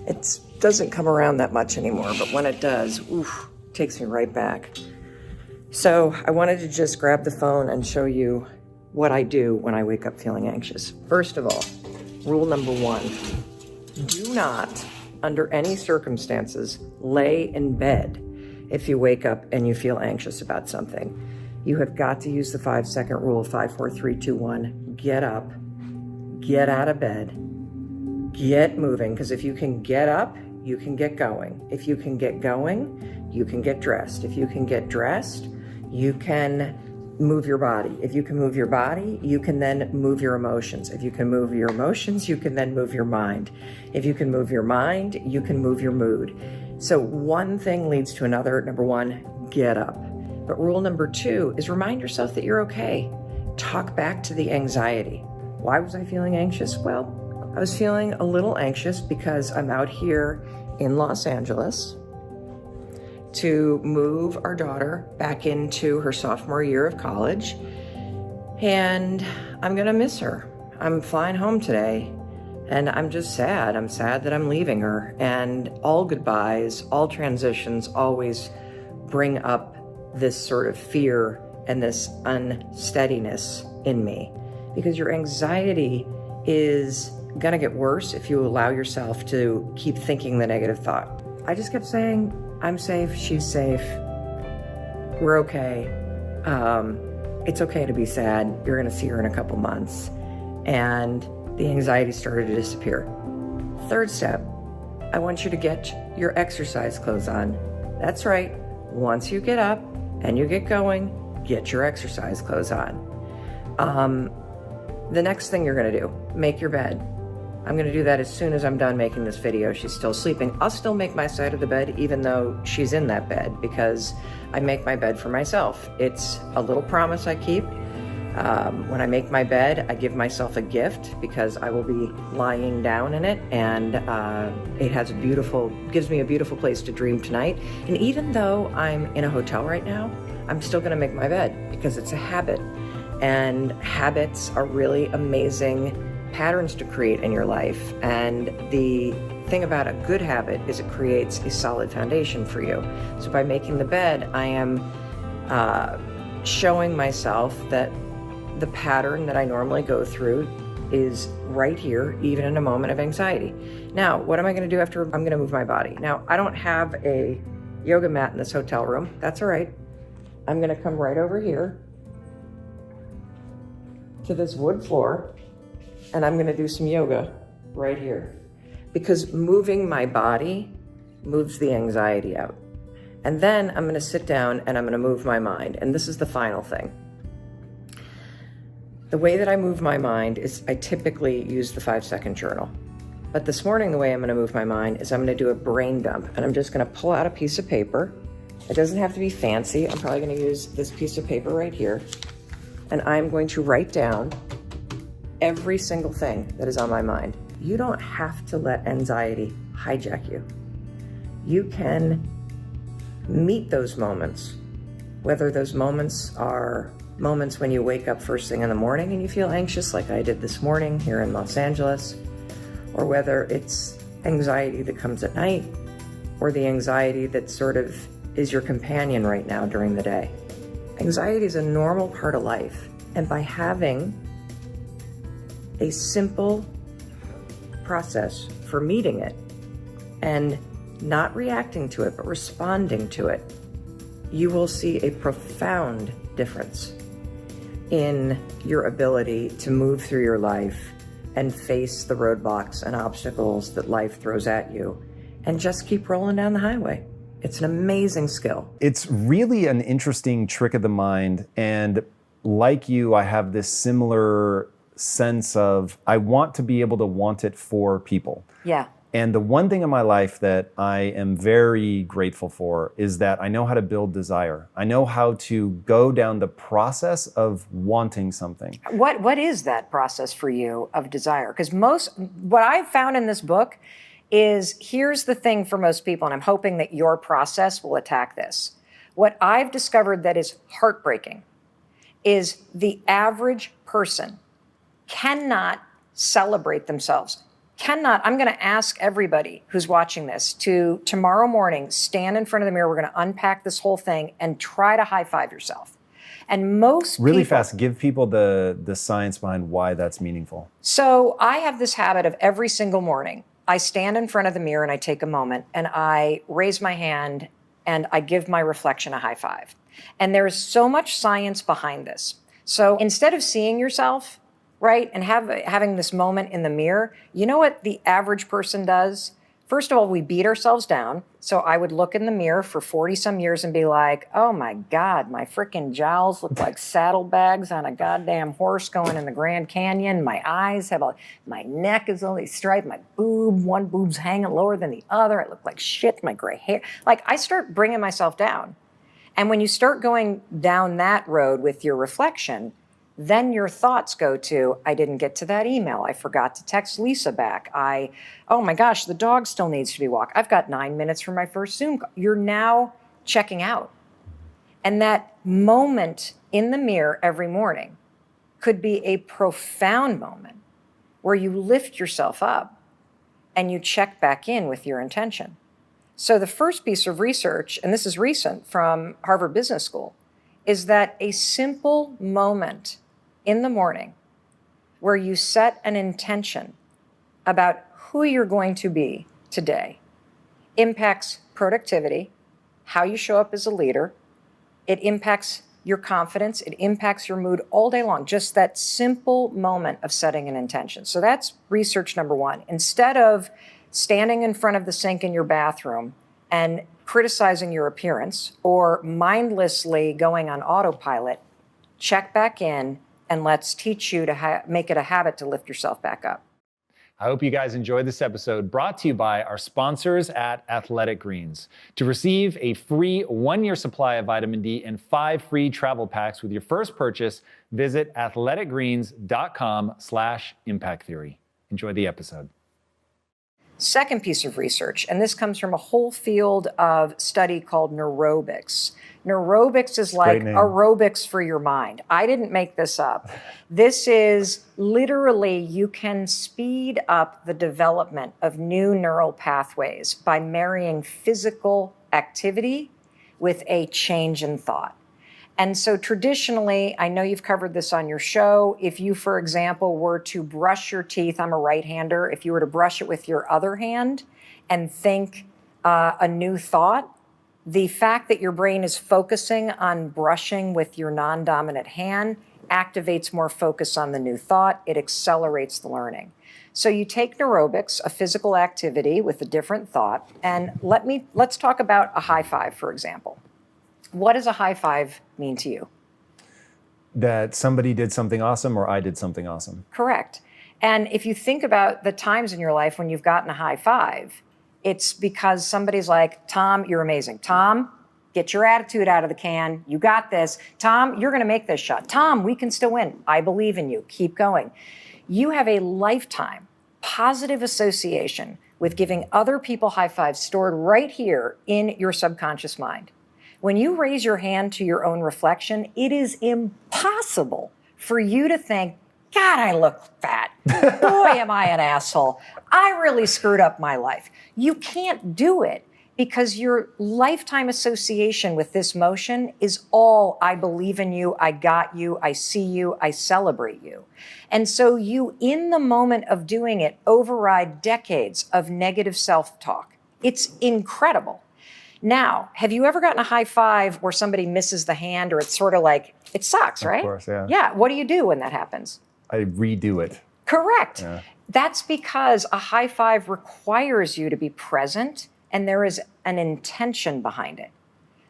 It doesn't come around that much anymore, but when it does, oof, it takes me right back. So I wanted to just grab the phone and show you what I do when I wake up feeling anxious. First of all, rule number 1, do not, under any circumstances, lay in bed if you wake up and you feel anxious about something. You have got to use the 5-second rule, 5, 4, 3, 2, 1. Get up, get out of bed, get moving, because if you can get up, you can get going. If you can get going, you can get dressed. If you can get dressed, you can move your body. If you can move your body, you can then move your emotions. If you can move your emotions, you can then move your mind. If you can move your mind, you can move your mood. So one thing leads to another. Number 1, get up. But rule number 2 is remind yourself that you're okay. Talk back to the anxiety. Why was I feeling anxious? Well, I was feeling a little anxious because I'm out here in Los Angeles to move our daughter back into her sophomore year of college. And I'm gonna miss her. I'm flying home today and I'm just sad. I'm sad that I'm leaving her. And all goodbyes, all transitions always bring up this sort of fear and this unsteadiness in me, because your anxiety is gonna get worse if you allow yourself to keep thinking the negative thought. I just kept saying, I'm safe, she's safe, we're okay. It's okay to be sad. You're gonna see her in a couple months. And the anxiety started to disappear. Third step, I want you to get your exercise clothes on. That's right. once you get up and you get going, get your exercise clothes on. The next thing you're going to do, make your bed. I'm going to do that as soon as I'm done making this video. She's still sleeping. I'll still make my side of the bed even though she's in that bed, because I make my bed for myself. It's a little promise I keep. When I make my bed, I give myself a gift because I will be lying down in it, and it gives me a beautiful place to dream tonight. And even though I'm in a hotel right now, I'm still going to make my bed because it's a habit. And habits are really amazing patterns to create in your life. And the thing about a good habit is it creates a solid foundation for you. So by making the bed, I am showing myself that the pattern that I normally go through is right here, even in a moment of anxiety. Now, what am I going to do after? I'm going to move my body. Now, I don't have a yoga mat in this hotel room. That's all right. I'm going to come right over here to this wood floor, and I'm going to do some yoga right here, because moving my body moves the anxiety out. And then I'm going to sit down and I'm going to move my mind. And this is the final thing. The way that I move my mind is I typically use the 5-second journal. But this morning, the way I'm going to move my mind is I'm going to do a brain dump. And I'm just going to pull out a piece of paper. It doesn't have to be fancy. I'm probably going to use this piece of paper right here. And I'm going to write down every single thing that is on my mind. You don't have to let anxiety hijack you. You can meet those moments, whether those moments are moments when you wake up first thing in the morning and you feel anxious like I did this morning here in Los Angeles, or whether it's anxiety that comes at night, or the anxiety that sort of is your companion right now during the day. Anxiety is a normal part of life, and by having a simple process for meeting it and not reacting to it but responding to it, you will see a profound difference in your ability to move through your life and face the roadblocks and obstacles that life throws at you, and just keep rolling down the highway. It's an amazing skill. It's really an interesting trick of the mind. And like you, I have this similar sense of I want to be able to want it for people. Yeah. And the one thing in my life that I am very grateful for is that I know how to build desire. I know how to go down the process of wanting something. What is that process for you of desire? Because what I've found in this book is, here's the thing for most people, and I'm hoping that your process will attack this. What I've discovered that is heartbreaking is the average person cannot celebrate themselves. I'm going to ask everybody who's watching this to tomorrow morning stand in front of the mirror. We're going to unpack this whole thing and try to high five yourself. And most really people, fast, give people the science behind why that's meaningful. So I have this habit of every single morning, I stand in front of the mirror and I take a moment and I raise my hand and I give my reflection a high five. And there is so much science behind this. So instead of seeing yourself, right, and having this moment in the mirror, you know what the average person does? First of all, we beat ourselves down. So I would look in the mirror for 40 some years and be like, oh my God, my freaking jowls look like saddlebags on a goddamn horse going in the Grand Canyon. My eyes my neck is only striped. My one boob's hanging lower than the other. I look like shit, my gray hair. Like, I start bringing myself down. And when you start going down that road with your reflection, then your thoughts go to, I didn't get to that email. I forgot to text Lisa back. Oh my gosh, the dog still needs to be walked. I've got 9 minutes for my first Zoom call. You're now checking out. And that moment in the mirror every morning could be a profound moment where you lift yourself up and you check back in with your intention. So the first piece of research, and this is recent from Harvard Business School, is that a simple moment in the morning where you set an intention about who you're going to be today impacts productivity, how you show up as a leader. It impacts your confidence. It impacts your mood all day long. Just that simple moment of setting an intention. So that's research number one. Instead of standing in front of the sink in your bathroom and criticizing your appearance or mindlessly going on autopilot, check back in and let's teach you to make it a habit to lift yourself back up. I hope you guys enjoyed this episode, brought to you by our sponsors at Athletic Greens. To receive a free 1-year supply of vitamin D and 5 free travel packs with your first purchase, visit athleticgreens.com/impact theory. Enjoy the episode. Second piece of research, and this comes from a whole field of study called neurobics. Neurobics is like aerobics for your mind. I didn't make this up. This is literally, you can speed up the development of new neural pathways by marrying physical activity with a change in thought. And so traditionally, I know you've covered this on your show, if you, for example, were to brush your teeth, I'm a right-hander, if you were to brush it with your other hand and think a new thought, the fact that your brain is focusing on brushing with your non-dominant hand activates more focus on the new thought. It accelerates the learning. So you take neurobics, a physical activity with a different thought, and let's talk about a high five, for example. What does a high five mean to you? That somebody did something awesome or I did something awesome. Correct. And if you think about the times in your life when you've gotten a high five, it's because somebody's like, Tom, you're amazing. Tom, get your attitude out of the can. You got this. Tom, you're going to make this shot. Tom, we can still win. I believe in you. Keep going. You have a lifetime positive association with giving other people high fives stored right here in your subconscious mind. When you raise your hand to your own reflection, it is impossible for you to think, God, I look fat. Boy, am I an asshole. I really screwed up my life. You can't do it because your lifetime association with this motion is all, I believe in you, I got you, I see you, I celebrate you. And so you, in the moment of doing it, override decades of negative self-talk. It's incredible. Now, have you ever gotten a high five where somebody misses the hand or it's sort of like, it sucks, right? Of course, yeah. Yeah, what do you do when that happens? I redo it. Correct. Yeah. That's because a high five requires you to be present and there is an intention behind it.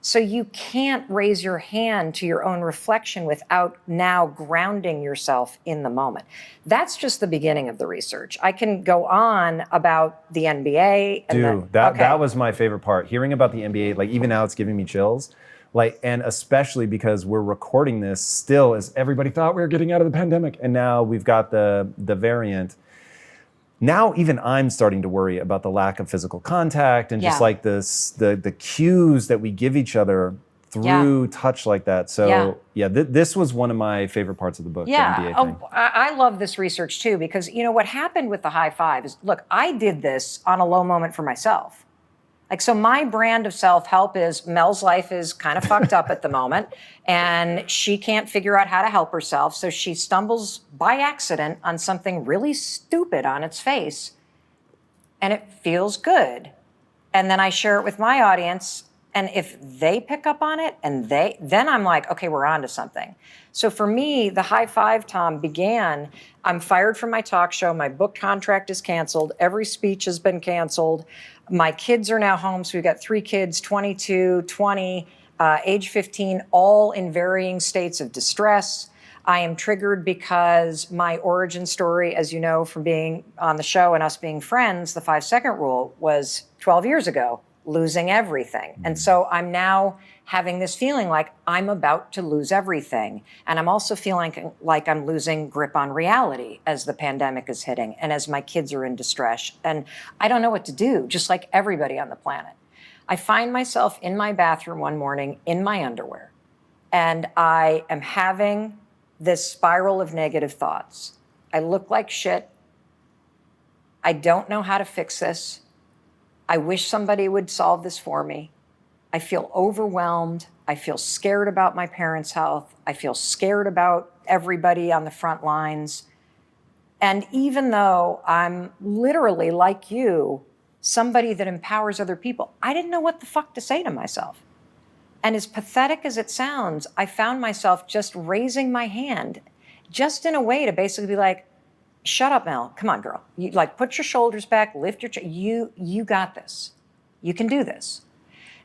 So you can't raise your hand to your own reflection without now grounding yourself in the moment. That's just the beginning of the research. I can go on about the NBA. And that was my favorite part. Hearing about the NBA, like even now it's giving me chills. Like, and especially because we're recording this still as everybody thought we were getting out of the pandemic. And now we've got the variant. Now even I'm starting to worry about the lack of physical contact and just like the cues that we give each other through touch like that. So this was one of my favorite parts of the book. Yeah, the NBA thing. I love this research too, because you know what happened with the high five is, look, I did this on a low moment for myself. Like, so my brand of self-help is Mel's life is kind of fucked up at the moment and she can't figure out how to help herself. So she stumbles by accident on something really stupid on its face and it feels good. And then I share it with my audience. And if they pick up on it and then I'm like, okay, we're on to something. So for me, the high five, Tom, began, I'm fired from my talk show. My book contract is canceled. Every speech has been canceled. My kids are now home. So we've got 3 kids, 22, 20, age 15, all in varying states of distress. I am triggered because my origin story, as you know, from being on the show and us being friends, the 5-second rule was 12 years ago, losing everything. And so I'm now having this feeling like I'm about to lose everything. And I'm also feeling like I'm losing grip on reality as the pandemic is hitting and as my kids are in distress. And I don't know what to do, just like everybody on the planet. I find myself in my bathroom one morning in my underwear, and I am having this spiral of negative thoughts. I look like shit. I don't know how to fix this. I wish somebody would solve this for me. I feel overwhelmed. I feel scared about my parents' health. I feel scared about everybody on the front lines. And even though I'm literally, like you, somebody that empowers other people, I didn't know what the fuck to say to myself. And as pathetic as it sounds, I found myself just raising my hand, just in a way to basically be like, shut up, Mel. Come on, girl. You, like, put your shoulders back, lift your you got this. You can do this.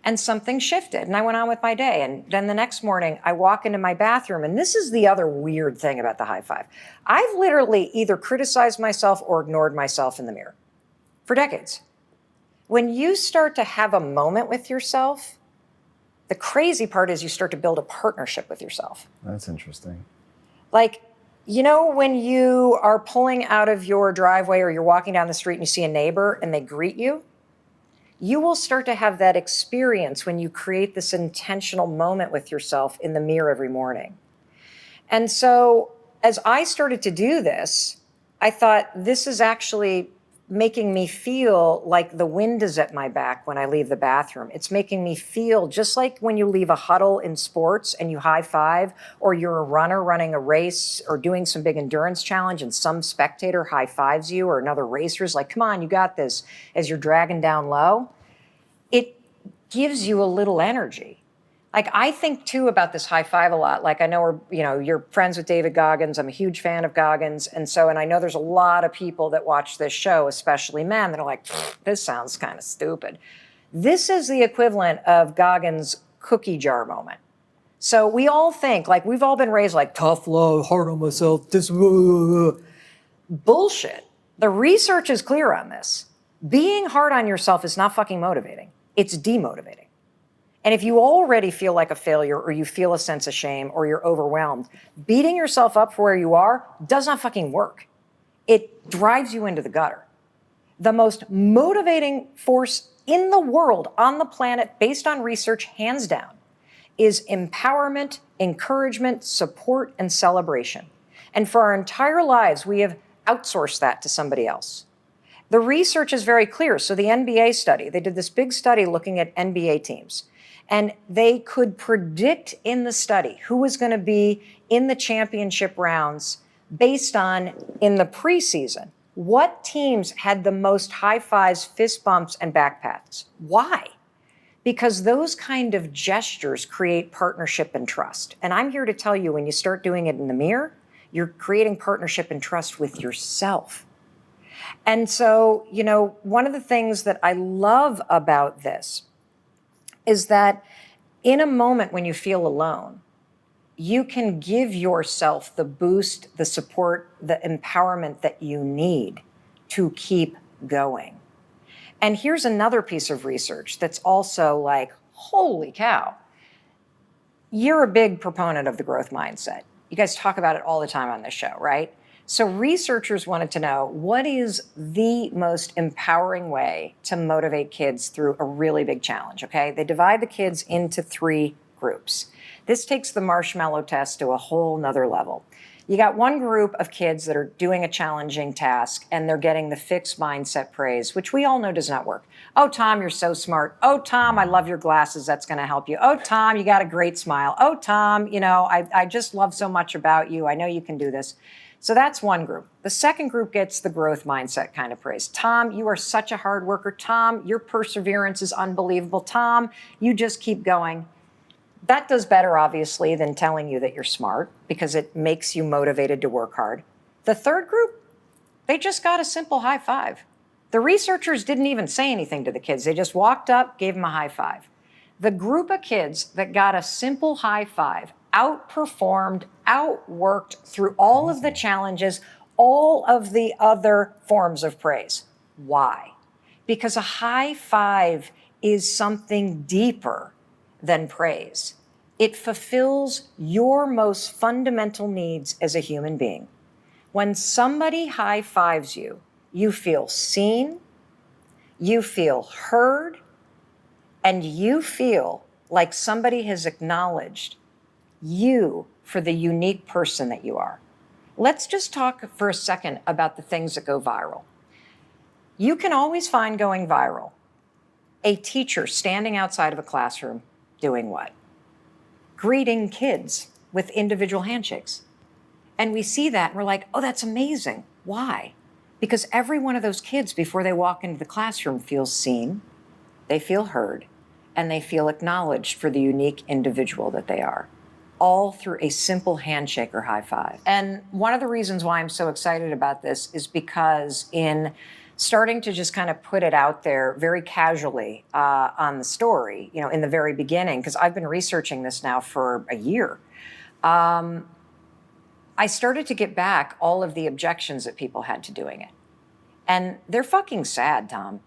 and something shifted and I went on with my day. And then the next morning I walk into my bathroom, and this is the other weird thing about the high five. I've literally either criticized myself or ignored myself in the mirror for decades. When you start to have a moment with yourself, the crazy part is you start to build a partnership with yourself. That's interesting. Like, you know, when you are pulling out of your driveway or you're walking down the street and you see a neighbor and they greet you, you will start to have that experience when you create this intentional moment with yourself in the mirror every morning. And so as I started to do this, I thought, this is actually making me feel like the wind is at my back when I leave the bathroom. It's making me feel just like when you leave a huddle in sports and you high five, or you're a runner running a race or doing some big endurance challenge and some spectator high fives you, or another racer's like, come on, you got this, as you're dragging down low. It gives you a little energy. Like, I think too about this high five a lot. Like, I know you're friends with David Goggins. I'm a huge fan of Goggins. And I know there's a lot of people that watch this show, especially men, that are like, this sounds kind of stupid. This is the equivalent of Goggins' cookie jar moment. So we all think, like, we've all been raised like, tough love, hard on myself, this, bullshit. The research is clear on this. Being hard on yourself is not fucking motivating. It's demotivating. And if you already feel like a failure, or you feel a sense of shame, or you're overwhelmed, beating yourself up for where you are does not fucking work. It drives you into the gutter. The most motivating force in the world, on the planet, based on research, hands down, is empowerment, encouragement, support, and celebration. And for our entire lives, we have outsourced that to somebody else. The research is very clear. So the NBA study, they did this big study looking at NBA teams. And they could predict in the study who was going to be in the championship rounds based on, in the preseason, what teams had the most high fives, fist bumps, and back pats. Why? Because those kind of gestures create partnership and trust. And I'm here to tell you, when you start doing it in the mirror, you're creating partnership and trust with yourself. And so, one of the things that I love about this is that in a moment when you feel alone, you can give yourself the boost, the support, the empowerment that you need to keep going. And here's another piece of research that's also like, holy cow. You're a big proponent of the growth mindset. You guys talk about it all the time on this show, right? So researchers wanted to know, what is the most empowering way to motivate kids through a really big challenge, okay? They divide the kids into 3 groups. This takes the marshmallow test to a whole nother level. You got one group of kids that are doing a challenging task, and they're getting the fixed mindset praise, which we all know does not work. Oh, Tom, you're so smart. Oh, Tom, I love your glasses. That's going to help you. Oh, Tom, you got a great smile. Oh, Tom, I just love so much about you. I know you can do this. So that's one group. The second group gets the growth mindset kind of praise. Tom, you are such a hard worker. Tom, your perseverance is unbelievable. Tom, you just keep going. That does better, obviously, than telling you that you're smart, because it makes you motivated to work hard. The third group, they just got a simple high five. The researchers didn't even say anything to the kids. They just walked up, gave them a high five. The group of kids that got a simple high five outperformed, outworked through all of the challenges, all of the other forms of praise. Why? Because a high five is something deeper than praise. It fulfills your most fundamental needs as a human being. When somebody high fives you, you feel seen, you feel heard, and you feel like somebody has acknowledged you for the unique person that you are. Let's just talk for a second about the things that go viral. You can always find going viral a teacher standing outside of a classroom doing what? Greeting kids with individual handshakes. And we see that and we're like, oh, that's amazing. Why? Because every one of those kids, before they walk into the classroom, feels seen, they feel heard, and they feel acknowledged for the unique individual that they are, all through a simple handshake or high five. And one of the reasons why I'm so excited about this is because in starting to just kind of put it out there very casually on the story, in the very beginning, because I've been researching this now for a year, I started to get back all of the objections that people had to doing it. And they're fucking sad, Tom.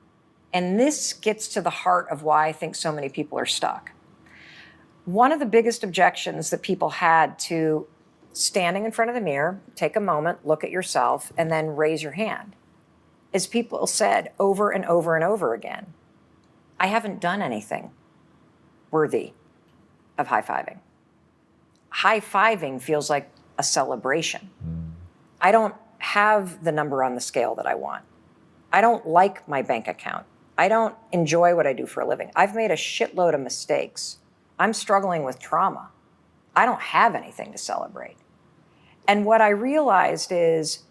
And this gets to the heart of why I think so many people are stuck. One of the biggest objections that people had to standing in front of the mirror, take a moment, look at yourself, and then raise your hand, is people said over and over and over again, I haven't done anything worthy of high-fiving. High-fiving feels like a celebration. I don't have the number on the scale that I want. I don't like my bank account. I don't enjoy what I do for a living. I've made a shitload of mistakes. I'm struggling with trauma. I don't have anything to celebrate. And what I realized is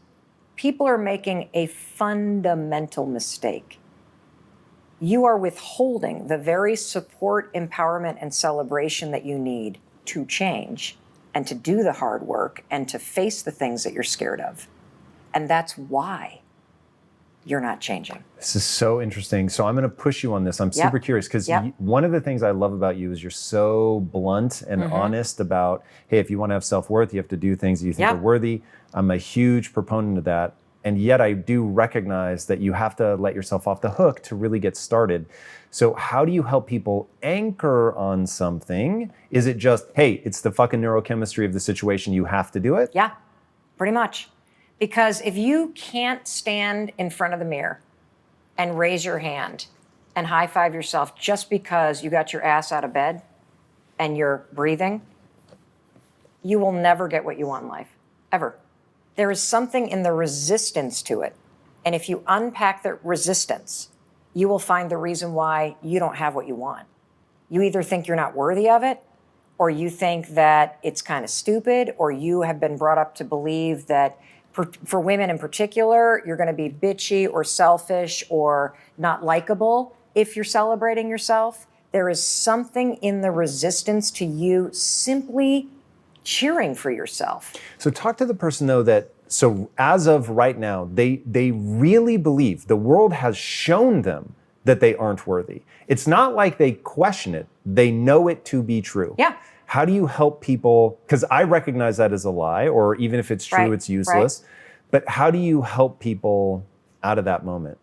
people are making a fundamental mistake. You are withholding the very support, empowerment, and celebration that you need to change and to do the hard work and to face the things that you're scared of. And that's why you're not changing. This is so interesting. So I'm going to push you on this. I'm super curious because one of the things I love about you is you're so blunt and honest about, hey, if you want to have self-worth, you have to do things that you think are worthy. I'm a huge proponent of that. And yet I do recognize that you have to let yourself off the hook to really get started. So how do you help people anchor on something? Is it just, hey, it's the fucking neurochemistry of the situation, you have to do it? Yeah, pretty much. Because if you can't stand in front of the mirror and raise your hand and high-five yourself just because you got your ass out of bed and you're breathing, you will never get what you want in life, ever. There is something in the resistance to it. And if you unpack the resistance, you will find the reason why you don't have what you want. You either think you're not worthy of it, or you think that it's kind of stupid, or you have been brought up to believe that for women in particular, you're going to be bitchy or selfish or not likable if you're celebrating yourself. There is something in the resistance to you simply cheering for yourself. So talk to the person though that, so as of right now, they really believe, the world has shown them that they aren't worthy. It's not like they question it. They know it to be true. Yeah. How do you help people? Because I recognize that as a lie, or even if it's true, it's useless. But how do you help people out of that moment?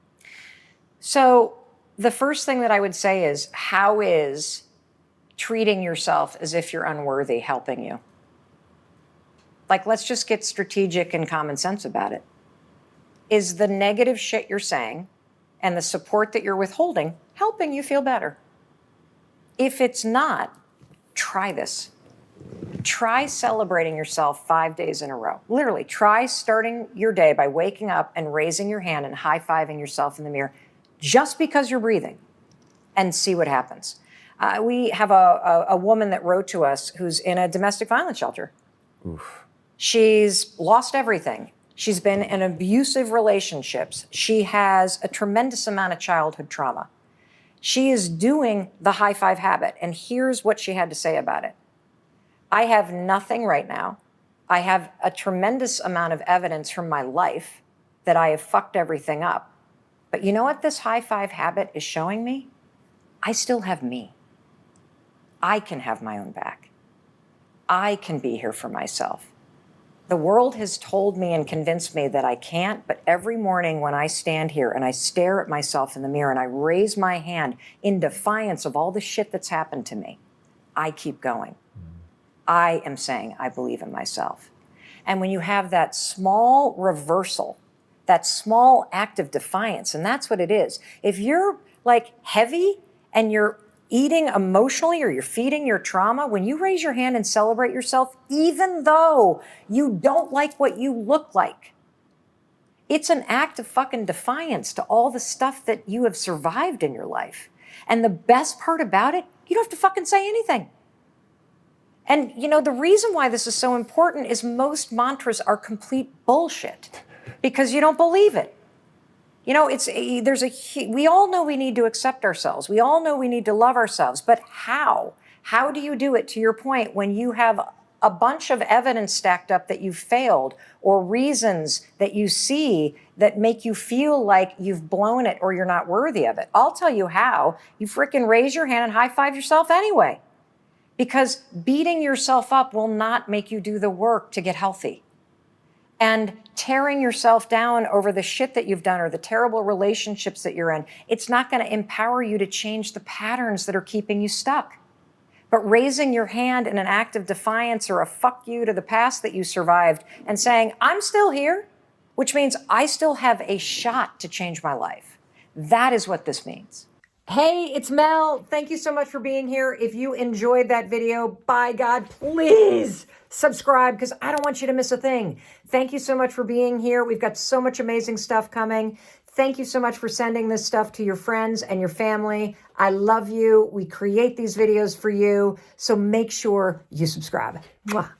So the first thing that I would say is, how is treating yourself as if you're unworthy helping you? Like, let's just get strategic and common sense about it. Is the negative shit you're saying and the support that you're withholding helping you feel better? If it's not, try this. Try celebrating yourself 5 days in a row. Literally, try starting your day by waking up and raising your hand and high-fiving yourself in the mirror just because you're breathing, and see what happens. We have a woman that wrote to us who's in a domestic violence shelter. Oof. She's lost everything. She's been in abusive relationships. She has a tremendous amount of childhood trauma. She is doing the high-five habit, and here's what she had to say about it. I have nothing right now. I have a tremendous amount of evidence from my life that I have fucked everything up. But you know what this high-five habit is showing me? I still have me. I can have my own back. I can be here for myself. The world has told me and convinced me that I can't, but every morning when I stand here and I stare at myself in the mirror and I raise my hand in defiance of all the shit that's happened to me, I keep going. I am saying I believe in myself. And when you have that small reversal, that small act of defiance, and that's what it is. If you're like heavy and you're eating emotionally or you're feeding your trauma, when you raise your hand and celebrate yourself, even though you don't like what you look like, it's an act of fucking defiance to all the stuff that you have survived in your life. And the best part about it, you don't have to fucking say anything. And you know, the reason why this is so important is most mantras are complete bullshit because you don't believe it. You know, we all know we need to accept ourselves. We all know we need to love ourselves, but how? How do you do it, to your point, when you have a bunch of evidence stacked up that you failed, or reasons that you see that make you feel like you've blown it or you're not worthy of it. I'll tell you how. You frickin' raise your hand and high five yourself anyway. Because beating yourself up will not make you do the work to get healthy. And tearing yourself down over the shit that you've done or the terrible relationships that you're in, it's not going to empower you to change the patterns that are keeping you stuck. But raising your hand in an act of defiance or a fuck you to the past that you survived and saying, I'm still here, which means I still have a shot to change my life. That is what this means. Hey, it's Mel. Thank you so much for being here. If you enjoyed that video, by God, please subscribe because I don't want you to miss a thing. Thank you so much for being here. We've got so much amazing stuff coming. Thank you so much for sending this stuff to your friends and your family. I love you. We create these videos for you. So make sure you subscribe. Mwah.